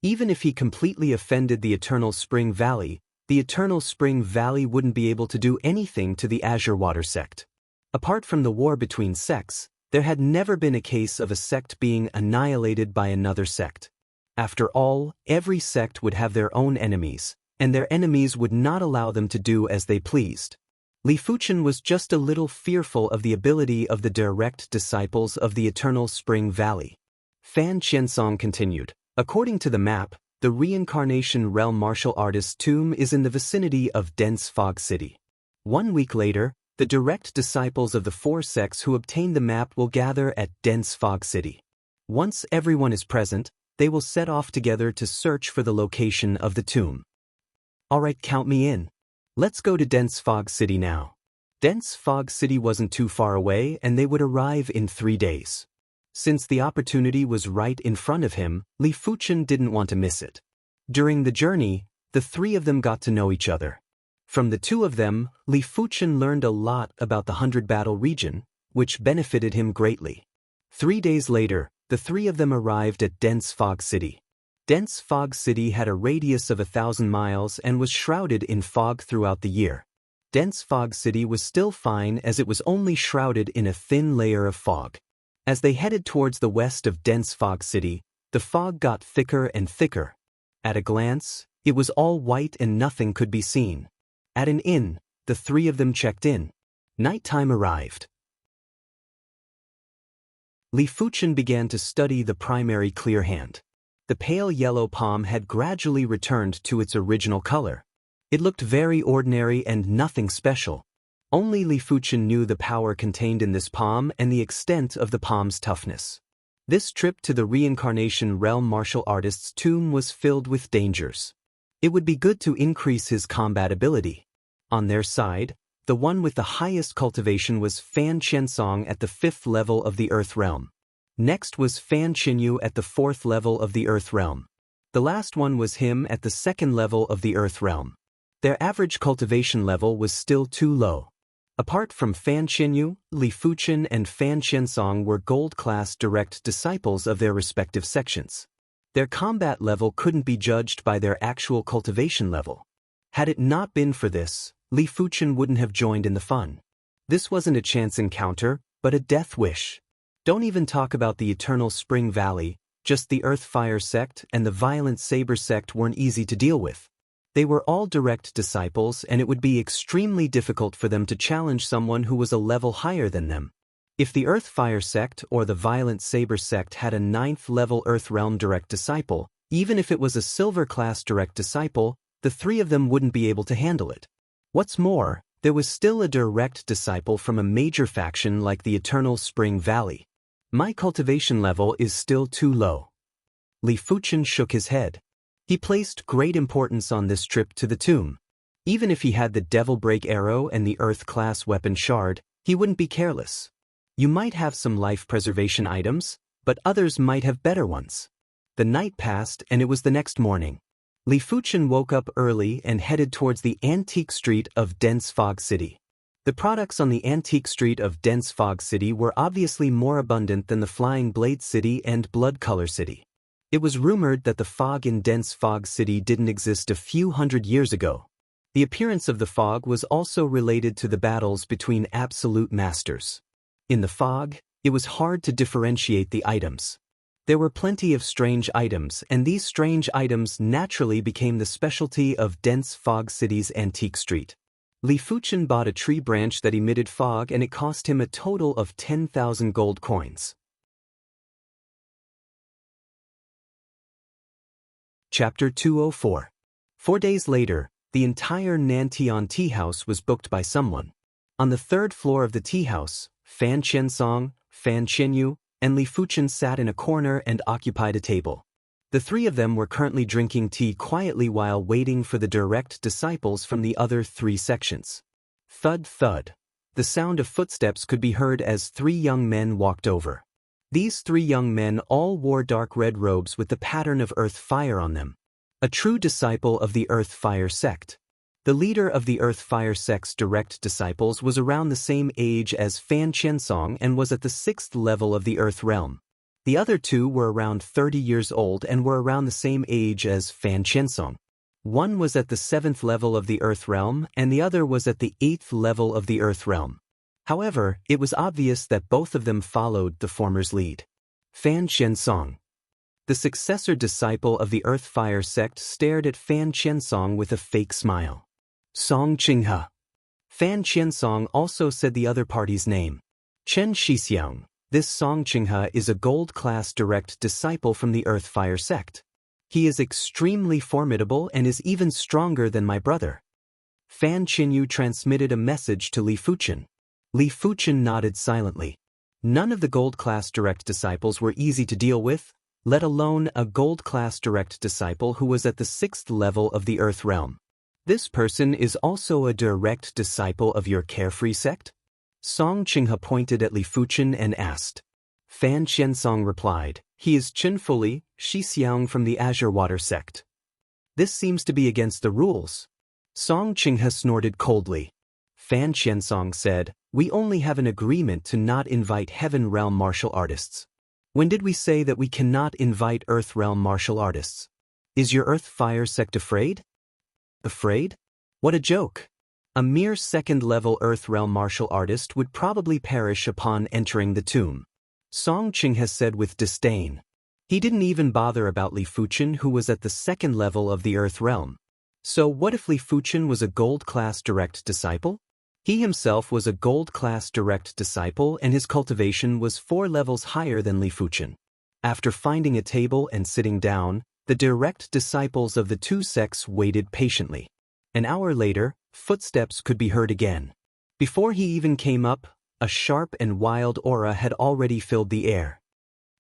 S1: Even if he completely offended the Eternal Spring Valley, the Eternal Spring Valley wouldn't be able to do anything to the Azure Water sect. Apart from the war between sects, there had never been a case of a sect being annihilated by another sect. After all, every sect would have their own enemies, and their enemies would not allow them to do as they pleased. Li Fuchen was just a little fearful of the ability of the direct disciples of the Eternal Spring Valley. Fan Qiansong continued, according to the map, the Reincarnation realm martial artist's tomb is in the vicinity of Dense Fog City. 1 week later, the direct disciples of the 4 sects who obtained the map will gather at Dense Fog City. Once everyone is present, they will set off together to search for the location of the tomb. Alright, count me in. Let's go to Dense Fog City now. Dense Fog City wasn't too far away and they would arrive in 3 days. Since the opportunity was right in front of him, Li Fuchen didn't want to miss it. During the journey, the 3 of them got to know each other. From the 2 of them, Li Fuchen learned a lot about the 100 Battle region, which benefited him greatly. 3 days later, the 3 of them arrived at Dense Fog City. Dense Fog City had a radius of 1,000 miles and was shrouded in fog throughout the year. Dense Fog City was still fine as it was only shrouded in a thin layer of fog. As they headed towards the west of Dense Fog City, the fog got thicker and thicker. At a glance, it was all white and nothing could be seen. At an inn, the 3 of them checked in. Nighttime arrived. Li Fuchen began to study the primary clear hand. The pale yellow palm had gradually returned to its original color. It looked very ordinary and nothing special. Only Li Fuchen knew the power contained in this palm and the extent of the palm's toughness. This trip to the Reincarnation realm martial artist's tomb was filled with dangers. It would be good to increase his combat ability. On their side, the one with the highest cultivation was Fan Qiansong at the 5th level of the Earth realm. Next was Fan Qinyu at the 4th level of the Earth realm. The last one was him at the 2nd level of the Earth realm. Their average cultivation level was still too low. Apart from Fan Qinyu, Li Fuchen and Fan Qiansong were gold-class direct disciples of their respective sections. Their combat level couldn't be judged by their actual cultivation level. Had it not been for this, Li Fuchen wouldn't have joined in the fun. This wasn't a chance encounter, but a death wish. Don't even talk about the Eternal Spring Valley, just the Earth Fire sect and the Violent Saber sect weren't easy to deal with. They were all direct disciples and it would be extremely difficult for them to challenge someone who was a level higher than them. If the Earth Fire sect or the Violent Saber sect had a 9th level Earth Realm direct disciple, even if it was a silver class direct disciple, the 3 of them wouldn't be able to handle it. What's more, there was still a direct disciple from a major faction like the Eternal Spring Valley. My cultivation level is still too low. Li Fuchen shook his head. He placed great importance on this trip to the tomb. Even if he had the Devil Break Arrow and the Earth-class weapon shard, he wouldn't be careless. You might have some life preservation items, but others might have better ones. The night passed and it was the next morning. Li Fuchen woke up early and headed towards the antique street of Dense Fog City. The products on the antique street of Dense Fog City were obviously more abundant than the Flying Blade City and Blood Color City. It was rumored that the fog in Dense Fog City didn't exist a few hundred years ago. The appearance of the fog was also related to the battles between absolute masters. In the fog, it was hard to differentiate the items. There were plenty of strange items, and these strange items naturally became the specialty of Dense Fog City's antique street. Li Fuchen bought a tree branch that emitted fog and it cost him a total of 10,000 gold coins. Chapter 204. 4 days later, the entire Nantian tea house was booked by someone. On the 3rd floor of the tea house, Fan Qiansong, Fan Qinyu, and Li Fuchen sat in a corner and occupied a table. The 3 of them were currently drinking tea quietly while waiting for the direct disciples from the other 3 sections. Thud thud. The sound of footsteps could be heard as 3 young men walked over. These 3 young men all wore dark red robes with the pattern of earth fire on them. A true disciple of the Earth Fire sect. The leader of the Earth Fire sect's direct disciples was around the same age as Fan Qiansong and was at the 6th level of the Earth realm. The other two were around 30 years old and were around the same age as Fan Qiansong. One was at the 7th level of the Earth Realm and the other was at the 8th level of the Earth Realm. However, it was obvious that both of them followed the former's lead. Fan Qiansong. The successor disciple of the Earth Fire sect stared at Fan Qiansong with a fake smile. Song Qinghe. Fan Qiansong also said the other party's name. Chen Shixiang. This Song Qinghe is a gold-class direct disciple from the Earth Fire sect. He is extremely formidable and is even stronger than my brother. Fan Qinyu transmitted a message to Li Fuchen. Li Fuchen nodded silently. None of the gold-class direct disciples were easy to deal with, let alone a gold-class direct disciple who was at the 6th level of the Earth Realm. This person is also a direct disciple of your carefree sect? Song Qinghe pointed at Li Fuchen and asked. Fan Qiansong replied, he is Chen Fuli, Xixiang from the Azure Water sect. This seems to be against the rules. Song Qinghe snorted coldly. Fan Qiansong said, we only have an agreement to not invite Heaven Realm martial artists. When did we say that we cannot invite Earth Realm martial artists? Is your Earth Fire sect afraid? Afraid? What a joke. A mere 2nd level Earth Realm martial artist would probably perish upon entering the tomb. Song Qinghe said with disdain. He didn't even bother about Li Fuchen who was at the 2nd level of the Earth Realm. So what if Li Fuchen was a gold-class direct disciple? He himself was a gold-class direct disciple and his cultivation was 4 levels higher than Li Fuchen. After finding a table and sitting down, the direct disciples of the two sects waited patiently. An hour later, footsteps could be heard again. Before he even came up, a sharp and wild aura had already filled the air.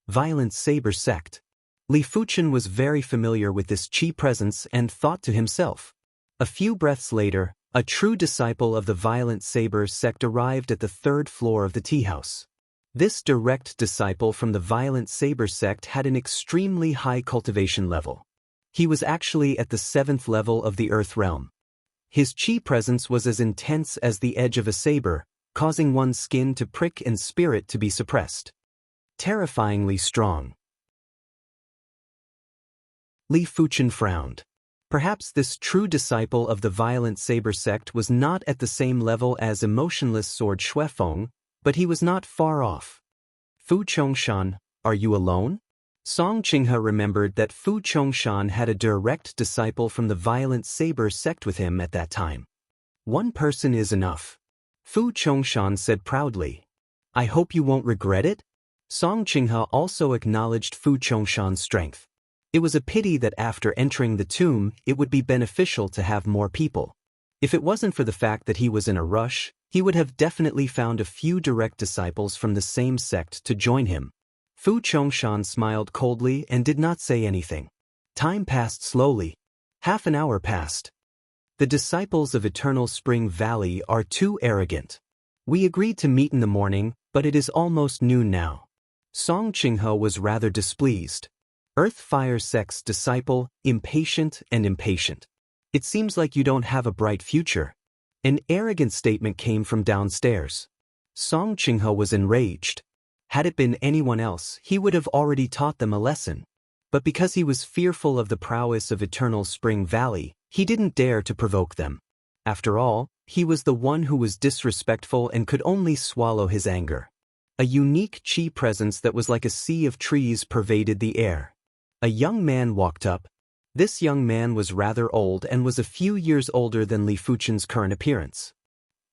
S1: Violent Saber Sect. Li Fuchen was very familiar with this qi presence and thought to himself. A few breaths later, a true disciple of the Violent Saber Sect arrived at the 3rd floor of the tea house. This direct disciple from the Violent Saber Sect had an extremely high cultivation level. He was actually at the 7th level of the Earth Realm. His qi presence was as intense as the edge of a saber, causing one's skin to prick and spirit to be suppressed. Terrifyingly strong. Li Fuchen frowned. Perhaps this true disciple of the Violent Saber Sect was not at the same level as Emotionless Sword Xuefeng, but he was not far off. Fu Chongshan, are you alone? Song Qinghe remembered that Fu Chongshan had a direct disciple from the Violent Saber Sect with him at that time. One person is enough. Fu Chongshan said proudly. I hope you won't regret it? Song Qinghe also acknowledged Fu Chongshan's strength. It was a pity that after entering the tomb, it would be beneficial to have more people. If it wasn't for the fact that he was in a rush, he would have definitely found a few direct disciples from the same sect to join him. Fu Chongshan smiled coldly and did not say anything. Time passed slowly. Half an hour passed. The disciples of Eternal Spring Valley are too arrogant. We agreed to meet in the morning, but it is almost noon now. Song Qinghe was rather displeased. Earth Fire Sect's disciple, impatient and impatient. It seems like you don't have a bright future. An arrogant statement came from downstairs. Song Qinghe was enraged. Had it been anyone else, he would have already taught them a lesson. But because he was fearful of the prowess of Eternal Spring Valley, he didn't dare to provoke them. After all, he was the one who was disrespectful and could only swallow his anger. A unique qi presence that was like a sea of trees pervaded the air. A young man walked up. This young man was rather old and was a few years older than Li Fuchen's current appearance.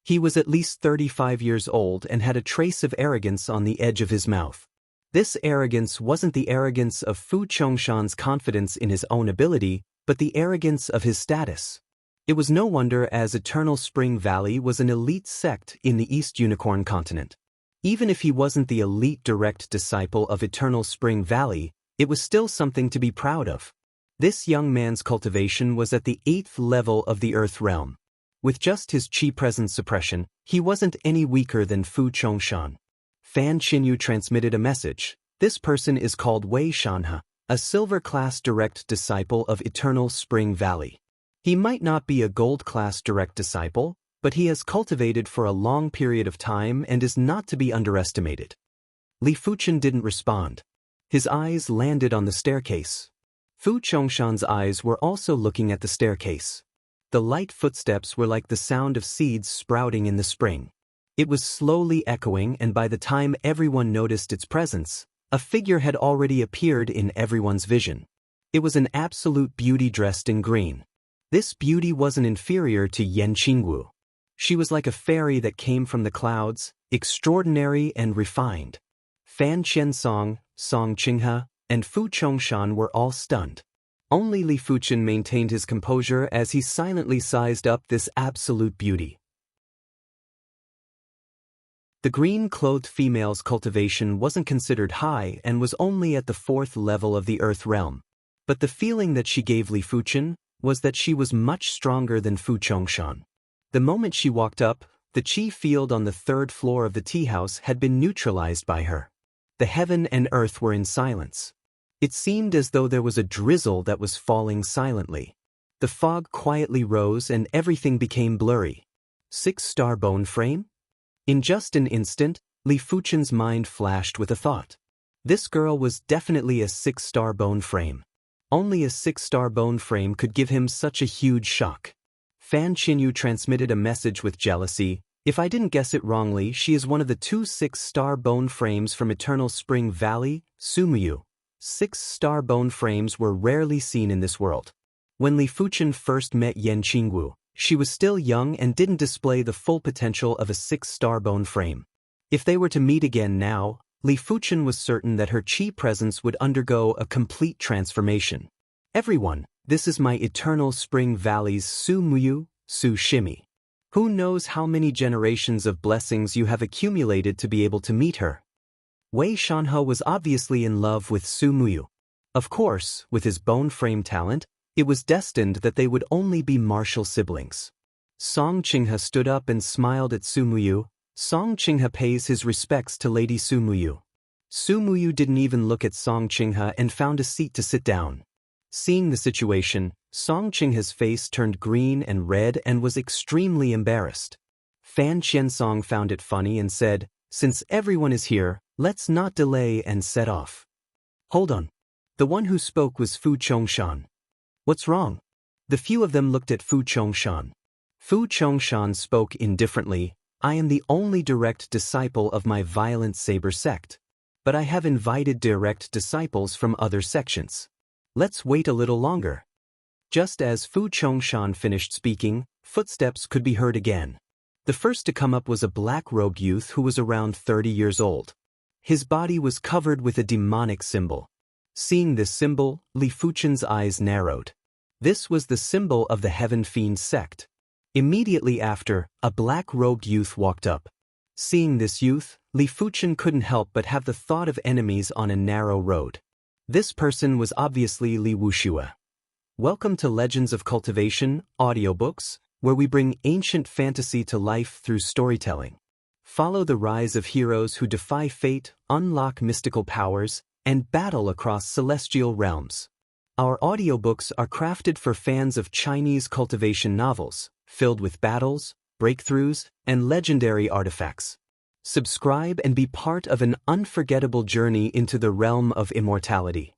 S1: He was at least 35 years old and had a trace of arrogance on the edge of his mouth. This arrogance wasn't the arrogance of Fu Chongshan's confidence in his own ability, but the arrogance of his status. It was no wonder, as Eternal Spring Valley was an elite sect in the East Unicorn continent. Even if he wasn't the elite direct disciple of Eternal Spring Valley, it was still something to be proud of. This young man's cultivation was at the 8th level of the Earth Realm. With just his qi presence suppression, he wasn't any weaker than Fu Chongshan. Fan Qinyu transmitted a message. This person is called Wei Shanhe, a silver-class direct disciple of Eternal Spring Valley. He might not be a gold-class direct disciple, but he has cultivated for a long period of time and is not to be underestimated. Li Fuchen didn't respond. His eyes landed on the staircase. Fu Chongshan's eyes were also looking at the staircase. The light footsteps were like the sound of seeds sprouting in the spring. It was slowly echoing, and by the time everyone noticed its presence, a figure had already appeared in everyone's vision. It was an absolute beauty dressed in green. This beauty wasn't inferior to Yan Qingwu. She was like a fairy that came from the clouds, extraordinary and refined. Fan Qiansong, Song Qinghe, and Fu Chongshan were all stunned. Only Li Fuchen maintained his composure as he silently sized up this absolute beauty. The green-clothed female's cultivation wasn't considered high and was only at the 4th level of the Earth realm. But the feeling that she gave Li Fuchen was that she was much stronger than Fu Chongshan. The moment she walked up, the chi field on the 3rd floor of the tea house had been neutralized by her. The heaven and earth were in silence. It seemed as though there was a drizzle that was falling silently. The fog quietly rose and everything became blurry. 6-star bone frame? In just an instant, Li Fuchen's mind flashed with a thought. This girl was definitely a 6-star bone frame. Only a 6-star bone frame could give him such a huge shock. Fan Qinyu transmitted a message with jealousy. If I didn't guess it wrongly, she is one of the 2 6-star bone frames from Eternal Spring Valley, Sumuyu. 6-star bone frames were rarely seen in this world. When Li Fuchen first met Yan Qingwu, she was still young and didn't display the full potential of a 6-star bone frame. If they were to meet again now, Li Fuchen was certain that her chi presence would undergo a complete transformation. Everyone, this is my Eternal Spring Valley's Sumuyu, Su Shimi. Who knows how many generations of blessings you have accumulated to be able to meet her? Wei Shanhe was obviously in love with Su Muyu. Of course, with his bone frame talent, it was destined that they would only be martial siblings. Song Qinghe stood up and smiled at Su Muyu. Song Qinghe pays his respects to Lady Su Muyu. Su Muyu didn't even look at Song Qinghe and found a seat to sit down. Seeing the situation, Song Qinghe's face turned green and red and was extremely embarrassed. Fan Qiansong found it funny and said, "Since everyone is here, let's not delay and set off." Hold on. The one who spoke was Fu Chongshan. What's wrong? The few of them looked at Fu Chongshan. Fu Chongshan spoke indifferently. I am the only direct disciple of my violent saber sect. But I have invited direct disciples from other sections. Let's wait a little longer. Just as Fu Chongshan finished speaking, footsteps could be heard again. The first to come up was a black-robed youth who was around 30 years old. His body was covered with a demonic symbol. Seeing this symbol, Li Fuchen's eyes narrowed. This was the symbol of the Heaven Fiend sect. Immediately after, a black-robed youth walked up. Seeing this youth, Li Fuchen couldn't help but have the thought of enemies on a narrow road. This person was obviously Li Wuxia. Welcome to Legends of Cultivation, audiobooks, where we bring ancient fantasy to life through storytelling. Follow the rise of heroes who defy fate, unlock mystical powers, and battle across celestial realms. Our audiobooks are crafted for fans of Chinese cultivation novels, filled with battles, breakthroughs, and legendary artifacts. Subscribe and be part of an unforgettable journey into the realm of immortality.